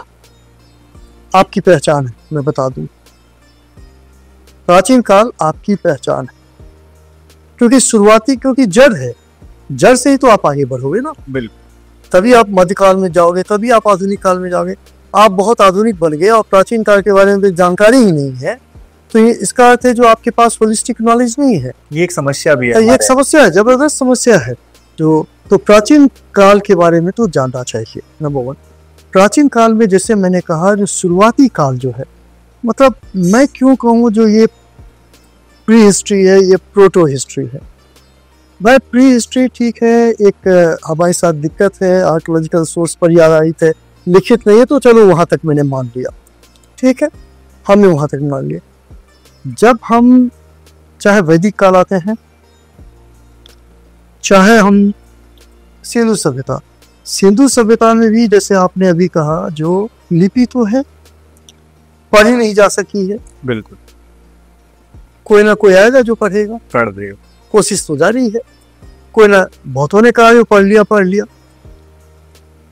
आपकी पहचान है। मैं बता दूं, प्राचीन काल आपकी पहचान है, क्योंकि शुरुआती, क्योंकि जड़ है, जड़ से ही तो आप आगे बढ़ोगे ना। बिल्कुल, तभी आप मध्यकाल में जाओगे, तभी आप आधुनिक काल में जाओगे। आप बहुत आधुनिक बन गए और प्राचीन काल के बारे में जानकारी ही नहीं है, तो ये इसका अर्थ है जो आपके पास होलिस्टिक नॉलेज नहीं है। ये एक समस्या भी है, ये एक समस्या है, जबरदस्त समस्या है। तो प्राचीन काल के बारे में तो जानना चाहिए, नंबर वन। प्राचीन काल में जैसे मैंने कहा जो शुरुआती काल जो है, मतलब मैं क्यों कहूँ जो ये प्री हिस्ट्री है, ये प्रोटो हिस्ट्री है। भाई प्री हिस्ट्री ठीक है, एक हमारे साथ दिक्कत है, आर्कियोलॉजिकल सोर्स पर याद आई थे, लिखित नहीं है, तो चलो वहाँ तक मैंने मान लिया, ठीक है, हमने वहाँ तक मान लिया। जब हम चाहे वैदिक काल आते हैं, चाहे हम सिंधु सभ्यता, सिंधु सभ्यता में भी जैसे आपने अभी कहा जो लिपि तो है, पढ़ी नहीं जा सकी है। बिल्कुल, कोई ना कोई आएगा जो पढ़ेगा, पढ़ देगा, कोशिश तो जारी है। कोई ना, बहुतों ने कहा जो पढ़ लिया।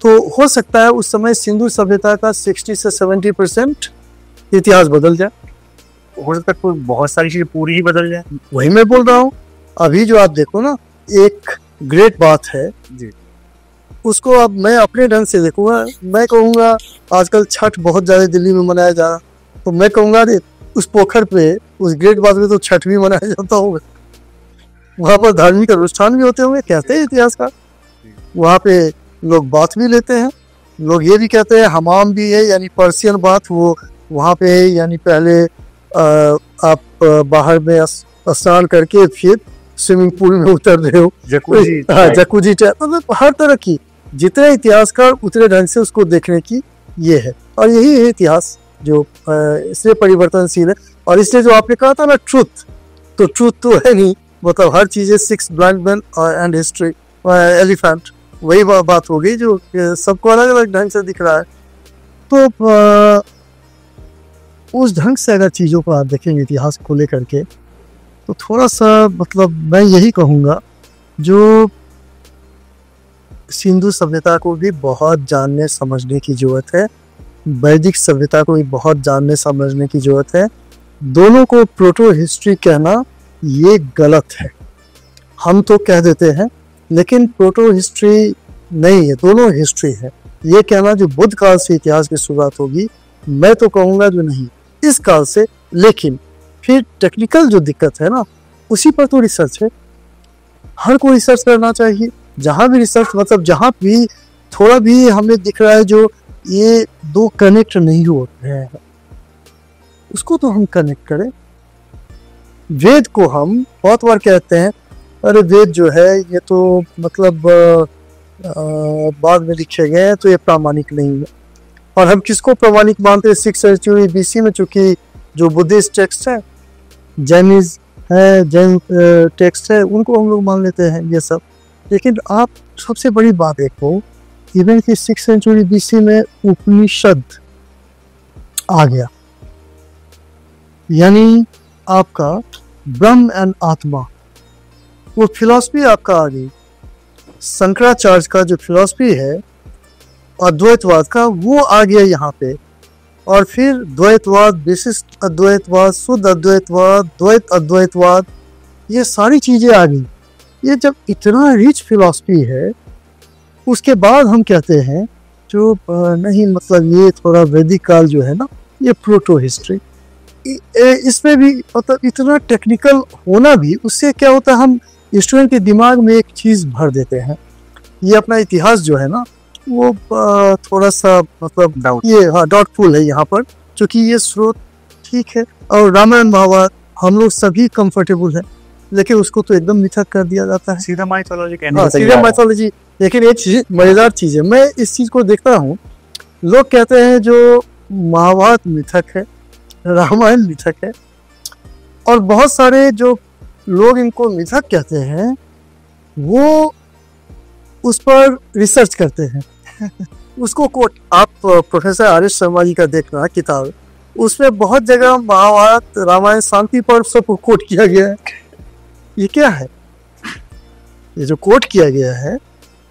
तो हो सकता है उस समय सिंधु सभ्यता का 60 से 70% इतिहास बदल जाए, हो सकता है बहुत सारी चीजें पूरी ही बदल जाए। वही मैं बोल रहा हूँ। अभी जो आप देखो ना, एक ग्रेट बात है जी, उसको अब मैं अपने ढंग से देखूंगा। मैं कहूँगा आजकल छठ बहुत ज़्यादा दिल्ली में मनाया जा रहा, तो मैं कहूँगा उस पोखर पे, उस ग्रेट बात पे तो छठ भी मनाया जाता होगा, वहाँ पर धार्मिक अनुष्ठान भी होते होंगे, कहते हैं इतिहासकार। वहाँ पे लोग बात भी लेते हैं, लोग ये भी कहते हैं हमाम भी है, यानी पर्शियन बात वो वहाँ पे है, यानी पहले आप बाहर में स्नान करके फिर स्विमिंग पूल में उतर रहे हो, जकूजी मतलब हर तरह की, जितने इतिहासकार उतने ढंग से उसको देखने की ये है। और यही है इतिहास जो इसलिए परिवर्तनशील है। और इसलिए जो आपने कहा था ना ट्रूथ, तो ट्रूथ तो है नहीं, मतलब हर चीज़ है 6 blind man and history elephant, वही बात हो गई जो सबको अलग अलग ढंग से दिख रहा है। तो उस ढंग से अगर चीज़ों को आप देखेंगे इतिहास को लेकर के, तो थोड़ा सा मतलब मैं यही कहूँगा, जो सिंधु सभ्यता को भी बहुत जानने समझने की ज़रूरत है, वैदिक सभ्यता को भी बहुत जानने समझने की ज़रूरत है। दोनों को प्रोटो हिस्ट्री कहना ये गलत है। हम तो कह देते हैं, लेकिन प्रोटो हिस्ट्री नहीं है, दोनों हिस्ट्री है। ये कहना जो बुद्ध काल से इतिहास की शुरुआत होगी, मैं तो कहूँगा जो नहीं, इस काल से। लेकिन फिर टेक्निकल जो दिक्कत है ना, उसी पर तो रिसर्च है। हर को रिसर्च करना चाहिए। जहाँ भी रिसर्च मतलब जहाँ भी थोड़ा भी हमें दिख रहा है जो ये दो कनेक्ट नहीं हो रहे हैं, उसको तो हम कनेक्ट करें। वेद को हम बहुत बार कहते हैं, अरे वेद जो है ये तो मतलब बाद में लिखे गए हैं, तो ये प्रामाणिक नहीं है। और हम किसको प्रामाणिक मानते हैं? 6th सेंचुरी BC में, चूंकि जो बुद्धिस्ट टेक्स्ट है, जैनिज है, जैन टेक्स्ट है, उनको हम लोग मान लेते हैं ये सब। लेकिन आप सबसे बड़ी बात देखो, इवन कि 6th सेंचुरी BC में उपनिषद आ गया, यानी आपका ब्रह्म एंड आत्मा, वो फिलॉसफी आपका आ गई। शंकराचार्य का जो फिलॉसफी है अद्वैतवाद का, वो आ गया यहाँ पे। और फिर द्वैतवाद, विशिष्ट अद्वैतवाद, शुद्ध अद्वैतवाद, द्वैत अद्वैतवाद, ये सारी चीजें आ गई। ये जब इतना रिच फिलॉसफी है, उसके बाद हम कहते हैं जो नहीं मतलब ये थोड़ा वैदिक काल जो है ना, ये प्रोटो हिस्ट्री। इसमें भी मतलब इतना टेक्निकल होना भी, उससे क्या होता है, हम स्टूडेंट के दिमाग में एक चीज़ भर देते हैं। ये अपना इतिहास जो है ना, वो थोड़ा सा मतलब ये डाउटफुल है यहाँ पर, क्योंकि ये स्रोत ठीक है। और रामायण महाभारत हम लोग सभी कंफर्टेबल हैं, लेकिन उसको तो एकदम मिथक कर दिया जाता है, सीधा माइथोलॉजी सीधा माइथोलॉजी। लेकिन एक चीज मजेदार चीज है, मैं इस चीज को देखता हूँ, लोग कहते हैं जो महाभारत मिथक है, रामायण मिथक है, और बहुत सारे जो लोग इनको मिथक कहते हैं, वो उस पर रिसर्च करते हैं। उसको कोट, आप प्रोफेसर आर.एस. शर्मा जी का देखना किताब, उसमें बहुत जगह महाभारत, रामायण, शांति पर्व सब कोट किया गया है। ये क्या है? ये जो कोट किया गया है,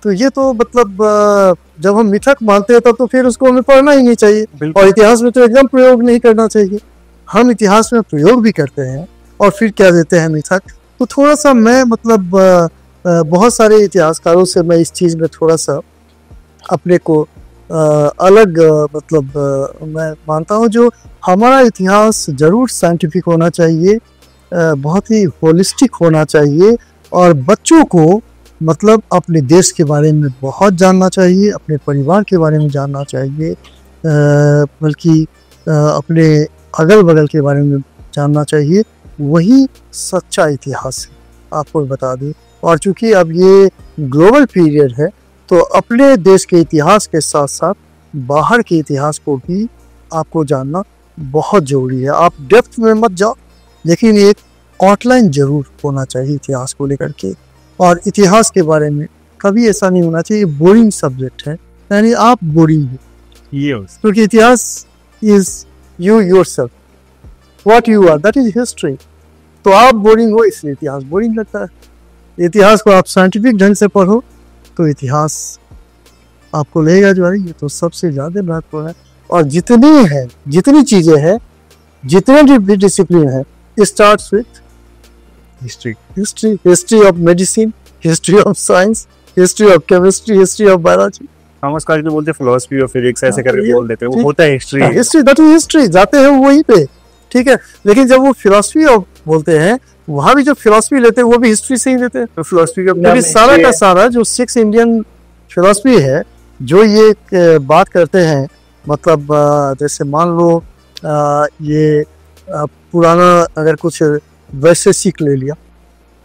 तो ये तो मतलब जब हम मिथक मानते हैं तब तो फिर उसको हमें पढ़ना ही नहीं चाहिए, और इतिहास में तो एकदम प्रयोग नहीं करना चाहिए। हम इतिहास में प्रयोग भी करते हैं और फिर क्या देते हैं मिथक। तो थोड़ा सा मैं मतलब बहुत सारे इतिहासकारों से मैं इस चीज़ में थोड़ा सा अपने को अलग मतलब मैं मानता हूँ। जो हमारा इतिहास जरूर साइंटिफिक होना चाहिए, बहुत ही होलिस्टिक होना चाहिए, और बच्चों को मतलब अपने देश के बारे में बहुत जानना चाहिए, अपने परिवार के बारे में जानना चाहिए, बल्कि अपने अगल बगल के बारे में जानना चाहिए। वही सच्चा इतिहास है, आपको बता दूं। और चूंकि अब ये ग्लोबल पीरियड है, तो अपने देश के इतिहास के साथ साथ बाहर के इतिहास को भी आपको जानना बहुत ज़रूरी है। आप डेप्थ में मत जाओ, लेकिन एक आउटलाइन जरूर होना चाहिए इतिहास को लेकर के। और इतिहास के बारे में कभी ऐसा नहीं होना चाहिए बोरिंग सब्जेक्ट है, यानी आप बोरिंग हो, क्योंकि इतिहास is you yourself, what you are, that is history. तो आप बोरिंग हो, इसलिए इतिहास बोरिंग लगता है। इतिहास को आप साइंटिफिक ढंग से पढ़ो तो इतिहास आपको लगेगा जो है ये तो सबसे ज़्यादा महत्वपूर्ण है। और जितनी चीज़ें हैं, जितने भी डिसिप्लिन है, starts with history of medicine, history of science, history of chemistry, history of biology. Commerce college में बोलते हैं फिलॉसफी और फिजिक्स ऐसे करके बोल देते हैं, वो होता है हिस्ट्री। दैट इज हिस्ट्री, जाते हैं वहीं पे, ठीक है। लेकिन जब वो फिलॉसफी ऑफ बोलते हैं, वहाँ भी जो फिलॉसफी लेते हैं वो भी हिस्ट्री से ही लेते हैं। तो फिलॉसफी का सारा का सारा जो 6 इंडियन फिलॉसफी है, जो ये बात करते हैं, मतलब जैसे मान लो ये पुराना अगर कुछ वैशेषिक ले लिया,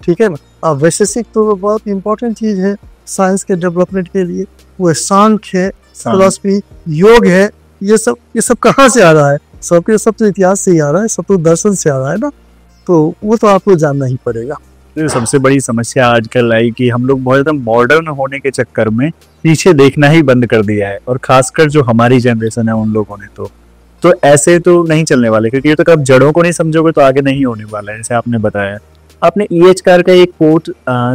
ठीक है ना। अब वैशेषिक तो बहुत इंपॉर्टेंट चीज़ है साइंस के डेवलपमेंट के लिए। वो सांख्य है, फिलॉसफी, योग है, ये सब कहाँ से आ रहा है? सब तो इतिहास से ही आ रहा है, सब तो दर्शन से आ रहा है ना। तो वो तो आपको जानना ही पड़ेगा। तो सबसे बड़ी समस्या आजकल आई कि हम लोग बहुत ज़्यादा मॉडर्न होने के चक्कर में पीछे देखना ही बंद कर दिया है, और खासकर जो हमारी जनरेशन है उन लोगों ने तो ऐसे तो नहीं चलने वाले, क्योंकि ये तो कब जड़ों को नहीं समझोगे तो आगे नहीं होने वाला है। जैसे आपने बताया, आपने E.H. कार का एक कोट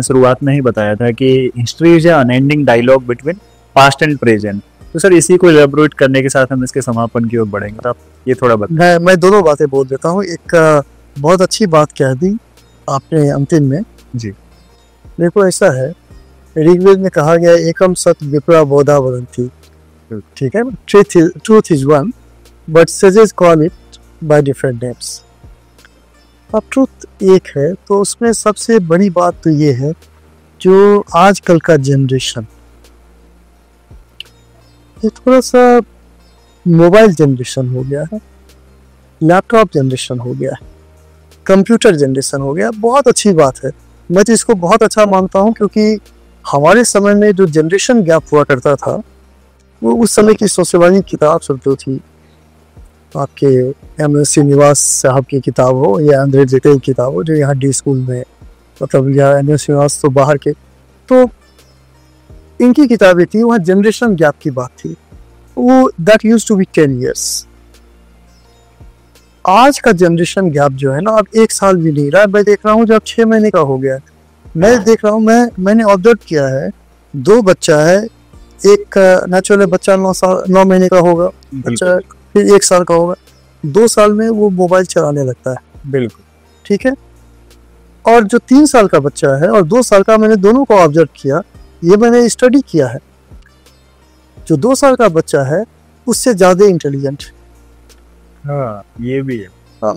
शुरुआत में ही बताया था कि history is unending dialogue between past and present. तो सर इसी को एलैबोरेट करने के साथ हम इसके समापन की ओर बढ़ेंगे, तो आप ये थोड़ा बताएं। मैं दोनों बातें बोल देता हूँ। एक बहुत अच्छी बात कह दी आपने अंतिम में। जी, देखो ऐसा है, ऋग्वेद में कहा गया एकम सत विप्रा बोधा वदंती, ठीक है, truth is one but sages call it by different names. अब ट्रूथ एक है तो उसमें सबसे बड़ी बात तो ये है, जो आजकल का जनरेशन ये थोड़ा सा मोबाइल जनरेशन हो गया है, लैपटॉप जनरेशन हो गया है, कंप्यूटर जनरेशन हो गया। बहुत अच्छी बात है, मैं तो इसको बहुत अच्छा मानता हूँ, क्योंकि हमारे समय में जो जनरेशन गैप हुआ करता था वो उस समय की सोशेबाजी किताब सुनती थी, आपके M.S. श्रीनिवास साहब की किताब हो या अंग्रेज जिते की किताब हो, जो यहाँ डी स्कूल में, मतलब या M.S. श्रीनिवास तो बाहर के, तो इनकी किताबें थी, वहाँ जनरेशन गैप की बात थी, वो that used to be 10 years। आज का जनरेशन गैप जो है ना, अब 1 साल भी नहीं रहा। मैं देख रहा हूँ जब 6 महीने का हो गया है, मैं देख रहा हूँ, मैंने ऑब्जर्व किया है, 2 बच्चा है, एक नेचुरल बच्चा 9 महीने का होगा, बच्चा फिर 1 साल का होगा, 2 साल में वो मोबाइल चलाने लगता है। बिल्कुल ठीक है। और जो 3 साल का बच्चा है और 2 साल का, मैंने दोनों को ऑब्जर्व किया, ये मैंने स्टडी किया है, जो 2 साल का बच्चा है उससे ज्यादा इंटेलिजेंट। हाँ, ये भी है।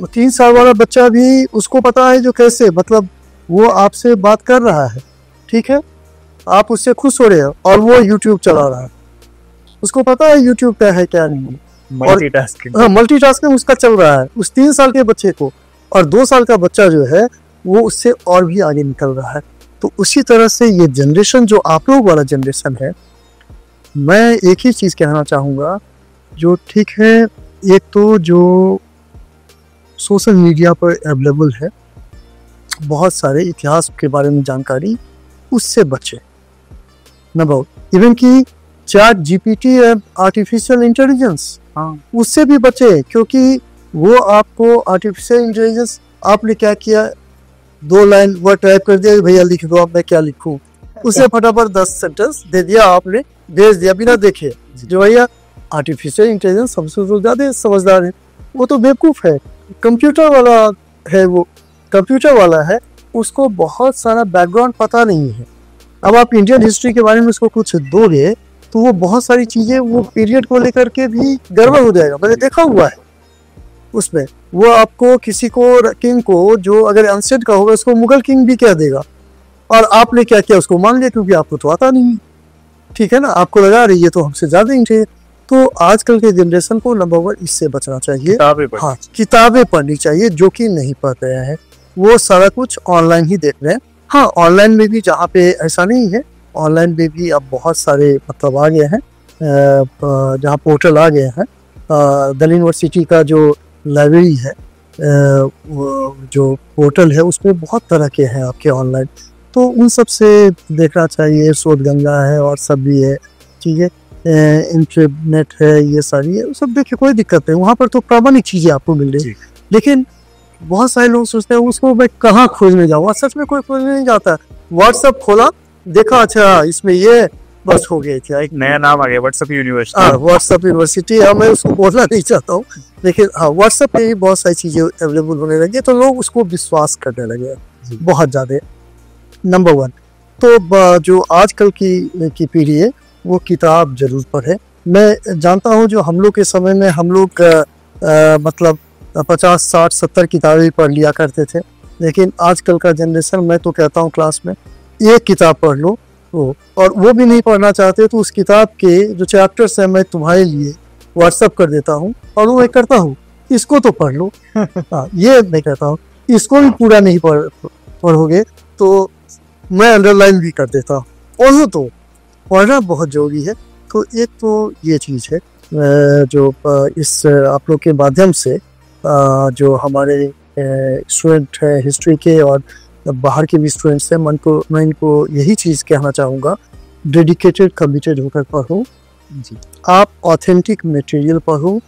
3 साल वाला बच्चा भी, उसको पता है जो कैसे, मतलब वो आपसे बात कर रहा है, ठीक है, आप उससे खुश हो रहे हो और वो यूट्यूब चला रहा है, उसको पता है यूट्यूब क्या है क्या नहीं, मल्टीटास्किंग उसका चल रहा है उस 3 साल के बच्चे को। और 2 साल का बच्चा जो है वो उससे और भी आगे निकल रहा है। तो उसी तरह से ये जनरेशन, जो आप लोग वाला जनरेशन है, मैं एक ही चीज़ कहना चाहूँगा, जो ठीक है, एक तो जो सोशल मीडिया पर अवेलेबल है बहुत सारे इतिहास के बारे में जानकारी, उससे बचे। नंबर इवन की ChatGPT एंड आर्टिफिशियल इंटेलिजेंस, उससे भी बचे, क्योंकि वो आपको आर्टिफिशियल इंटेलिजेंस, आपने क्या किया, 2 लाइन वर्ड टाइप कर दिया, भैया लिख दो, अब मैं क्या लिखूं, उसे फटाफट 10 सेंटेंस दे दिया, आपने भेज दिया बिना देखे। जो भैया आर्टिफिशियल इंटेलिजेंस सबसे तो ज़्यादा समझदार है, वो तो बेवकूफ़ है, कंप्यूटर वाला है, वो कंप्यूटर वाला है, उसको बहुत सारा बैकग्राउंड पता नहीं है। अब आप इंडियन हिस्ट्री के बारे में उसको कुछ दोगे तो वो बहुत सारी चीज़ें, वो पीरियड को लेकर के भी गड़बड़ हो जाएगा। मैंने देखा हुआ है उसमें, वो आपको किसी को, किंग को, जो अगर एंशिएंट का होगा उसको मुगल किंग भी कह देगा, और आपने क्या किया, उसको मान लिया, क्योंकि आपको तो आता नहीं है, ठीक है ना, आपको लगा रही है तो हमसे ज़्यादा इंटेलिजेंट। तो आजकल के जनरेशन को नंबर 1 इससे बचना चाहिए। हाँ, किताबें पढ़नी चाहिए, जो कि नहीं पढ़ रहे हैं, वो सारा कुछ ऑनलाइन ही देख रहे हैं। हाँ, ऑनलाइन में भी, जहाँ पे ऐसा नहीं है, ऑनलाइन में भी अब बहुत सारे मतलब आ गए हैं, जहाँ पोर्टल आ गए हैं। दिल्ली यूनिवर्सिटी का जो लाइब्रेरी है, जो पोर्टल है, उसमें बहुत तरह के हैं आपके ऑनलाइन, तो उन सब से देखना चाहिए। शोध गंगा है और सब भी है, ठीक है, इंटरनेट है, ये सारी है, सब देखिए, कोई दिक्कत नहीं, वहाँ पर तो प्रामाणिक चीज़ें आपको मिल रही है। लेकिन बहुत सारे लोग सोचते हैं उसको मैं कहाँ खोजने जाऊँ, सच में कोई खोजने नहीं जाता। व्हाट्सएप खोला, देखा, अच्छा इसमें ये, बस हो गया था, एक नया नाम आ गया, व्हाट्सएप यूनिवर्सिटी। हाँ, व्हाट्सएप यूनिवर्सिटी। हाँ, मैं उसको बोलना नहीं चाहता हूँ, लेकिन हाँ, व्हाट्सएप पे भी बहुत सारी चीज़ें अवेलेबल होने लगी, तो लोग उसको विश्वास करने लगे बहुत ज़्यादा। नंबर 1 तो जो आजकल की पीढ़ी है, वो किताब जरूर पढ़े। मैं जानता हूँ जो हम लोग के समय में हम लोग मतलब 50, 60, 70 किताबें पढ़ लिया करते थे, लेकिन आजकल का जनरेशन, मैं तो कहता हूँ क्लास में 1 किताब पढ़ लो, और वो भी नहीं पढ़ना चाहते तो उस किताब के जो चैप्टर्स हैं मैं तुम्हारे लिए व्हाट्सअप कर देता हूँ, और वो मैं करता हूँ, इसको तो पढ़ लो। हाँ, ये मैं कहता हूँ, इसको भी पूरा नहीं पढ़ोगे तो मैं अंडरलाइन भी कर देता हूँ, और तो पढ़ना बहुत जरूरी है। तो एक तो ये चीज़ है जो इस आप लोग के माध्यम से जो हमारे स्टूडेंट है हिस्ट्री के और बाहर के भी स्टूडेंट्स हैं, मैं इनको यही चीज़ कहना चाहूँगा, डेडिकेटेड कमिटेड होकर पढ़ो जी। आप, ऑथेंटिक मटेरियल पढ़ो,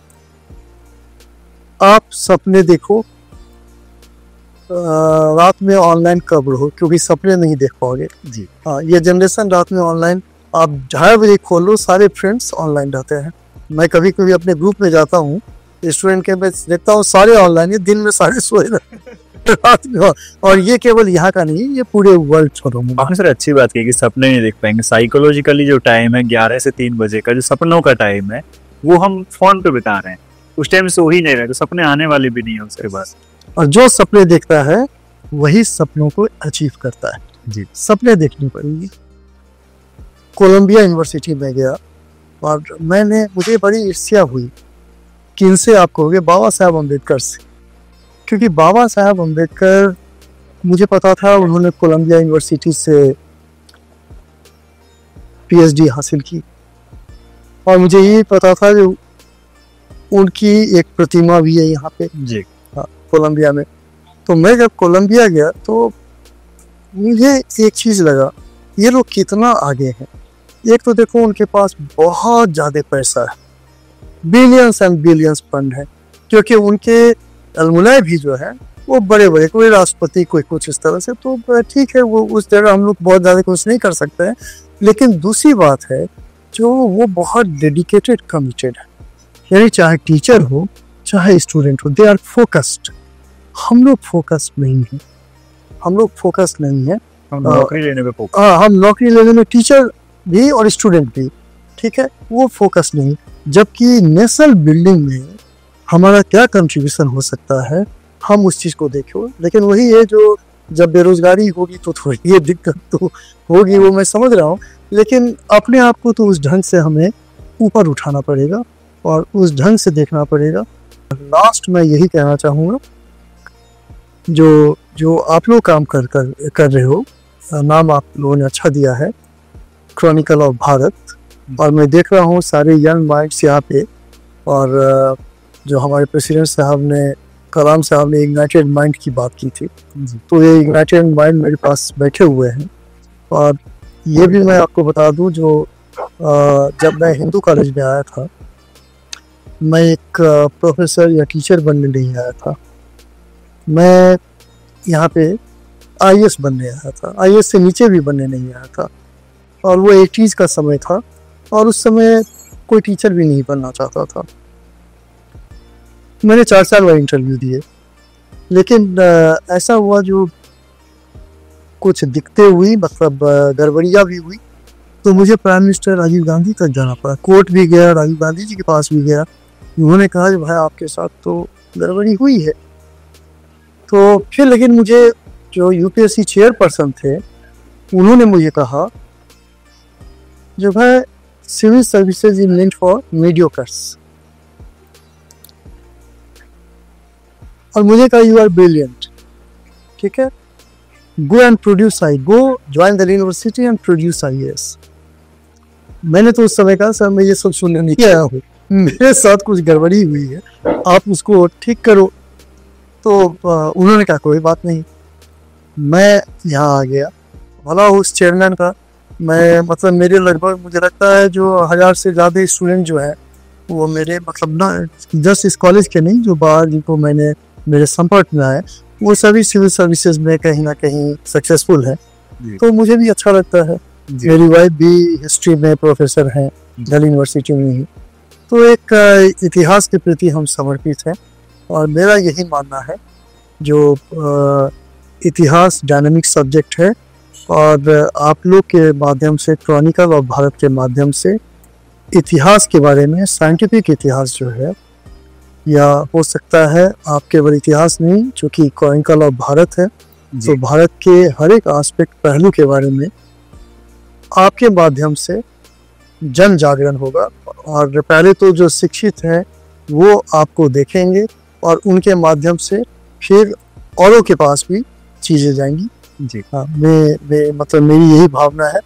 आप सपने देखो। रात में ऑनलाइन कब रहो, क्योंकि सपने नहीं देख पाओगे जी। हाँ, ये जनरेशन रात में ऑनलाइन, आप जहाँ भी खोलो सारे फ्रेंड्स ऑनलाइन रहते हैं। मैं कभी कभी अपने ग्रुप में जाता हूँ, स्टूडेंट के मैं देखता हूँ सारे ऑनलाइन है, दिन में सारे सोए रहते रात में। और ये केवल यहाँ का नहीं, ये पूरे वर्ल्ड छोड़ो। आपने सर अच्छी बात की कि सपने नहीं देख पाएंगे। साइकोलॉजिकली जो टाइम है 11 से 3 बजे का जो सपनों का टाइम है, वो हम फोन पे बिता रहे हैं। उस टाइम सो ही नहीं रहे, तो सपने आने वाले भी नहीं है उसके बाद। और जो सपने देखता है वही सपनों को अचीव करता है जी। सपने देखनी पड़ेगी। कोलंबिया यूनिवर्सिटी में गया और मुझे बड़ी ईर्ष्या हुई। किनसे आप कहोगे? बाबा साहब अम्बेडकर से, क्योंकि बाबा साहब अम्बेडकर, मुझे पता था उन्होंने कोलंबिया यूनिवर्सिटी से पीएचडी हासिल की, और मुझे ये पता था कि उनकी एक प्रतिमा भी है यहाँ पे जी। हाँ, कोलंबिया में। तो मैं जब कोलंबिया गया तो मुझे एक चीज़ लगा, ये लोग कितना आगे हैं। एक तो देखो उनके पास बहुत ज़्यादा पैसा है, बिलियंस एंड बिलियंस फंड है, क्योंकि उनके अलमुनाय भी जो है वो बड़े बड़े, कोई राष्ट्रपति कोई कुछ इस तरह से, तो ठीक है, वो उस तरह हम लोग बहुत ज़्यादा कुछ नहीं कर सकते हैं। लेकिन दूसरी बात है जो वो बहुत डेडिकेटेड कमिटेड है, यानी चाहे टीचर हो चाहे स्टूडेंट हो, दे आर फोकस्ड। हम लोग फोकस्ड नहीं हैं, हम लोग फोकस्ड नहीं है। हम नौकरी लेने पे फोकस, हम नौकरी लेने में, टीचर भी और स्टूडेंट भी, ठीक है, वो फोकस नहीं। जबकि नेशनल बिल्डिंग में हमारा क्या कंट्रीब्यूशन हो सकता है, हम उस चीज़ को देखो। लेकिन वही है, जो जब बेरोजगारी होगी तो थोड़ी ये दिक्कत तो होगी, वो मैं समझ रहा हूँ, लेकिन अपने आप को तो उस ढंग से हमें ऊपर उठाना पड़ेगा और उस ढंग से देखना पड़ेगा। लास्ट में यही कहना चाहूँगा, जो आप लोग काम कर रहे हो, नाम आप लोगों ने अच्छा दिया है, क्रॉनिकल ऑफ भारत, और मैं देख रहा हूँ सारे यंग माइंड्स यहाँ पे, और जो हमारे प्रेसिडेंट साहब ने, कलाम साहब ने इग्नाइटेड माइंड की बात की थी, तो ये इग्नाइटेड माइंड मेरे पास बैठे हुए हैं। और ये भी मैं आपको बता दूं, जो जब मैं हिंदू कॉलेज में आया था, मैं एक प्रोफेसर या टीचर बनने नहीं आया था, मैं यहाँ पे आईएएस बनने आया था। आईएएस से नीचे भी बनने नहीं आया था, और वो 80s का समय था, और उस समय कोई टीचर भी नहीं बनना चाहता था। मैंने 4 साल बाद इंटरव्यू दिए, लेकिन ऐसा हुआ जो कुछ दिक्कतें हुई, मतलब गड़बड़ियाँ भी हुई, तो मुझे प्राइम मिनिस्टर राजीव गांधी तक जाना पड़ा। कोर्ट भी गया, राजीव गांधी जी के पास भी गया। उन्होंने कहा कि भाई आपके साथ तो गड़बड़ी हुई है। तो फिर लेकिन मुझे जो यूपीएससी चेयरपर्सन थे, उन्होंने मुझे कहा, जो भाई civil services is meant for mediocres, और मुझे कहा यू आर ब्रिलियंट, ठीक है, go and produce go join the university and produce IAS. मैंने तो उस समय कहा सर मैं ये सब सुनने नहीं आया हूँ, मेरे साथ कुछ गड़बड़ी हुई है, आप उसको ठीक करो। तो उन्होंने कहा कोई बात नहीं। मैं यहाँ आ गया, भला उस चेयरमैन का, मैं मतलब मेरे लगभग मुझे लगता है जो 1000 से ज़्यादा स्टूडेंट जो है वो मेरे मतलब ना जस्ट इस कॉलेज के नहीं, जो बाहर जिनको मैंने मेरे संपर्क में आए, वो सभी सिविल सर्विसेज में कहीं ना कहीं सक्सेसफुल है। तो मुझे भी अच्छा लगता है। मेरी वाइफ भी हिस्ट्री में प्रोफेसर हैं दिल्ली यूनिवर्सिटी में ही। तो एक इतिहास के प्रति हम समर्पित हैं, और मेरा यही मानना है, जो इतिहास डायनामिक सब्जेक्ट है, और आप लोग के माध्यम से, क्रॉनिकल और भारत के माध्यम से इतिहास के बारे में, साइंटिफिक इतिहास जो है, या हो सकता है आप केवल इतिहास नहीं, चूँकि क्रॉनिकल ऑफ भारत है, तो भारत के हर एक एस्पेक्ट, पहलू के बारे में आपके माध्यम से जन जागरण होगा। और पहले तो जो शिक्षित हैं वो आपको देखेंगे, और उनके माध्यम से फिर औरों के पास भी चीज़ें जाएंगी। जी हाँ, मैं मतलब मेरी यही भावना है,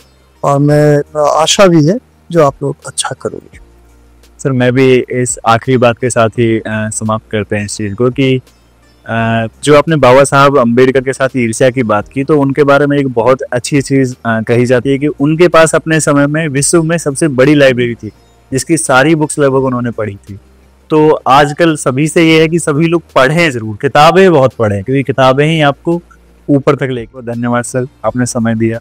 और मैं आशा भी है जो आप लोग अच्छा करोगे। सर मैं भी इस आखिरी बात के साथ ही समाप्त करते हैं इस चीज़ को कि जो आपने बाबा साहब अम्बेडकर के साथ ईर्ष्या की बात की, तो उनके बारे में एक बहुत अच्छी चीज कही जाती है कि उनके पास अपने समय में विश्व में सबसे बड़ी लाइब्रेरी थी, जिसकी सारी बुक्स लगभग उन्होंने पढ़ी थी। तो आजकल सभी से ये है कि सभी लोग पढ़ें जरूर, किताबें बहुत पढ़ें, क्योंकि किताबें ही आपको ऊपर तक लेके। धन्यवाद सर, आपने समय दिया।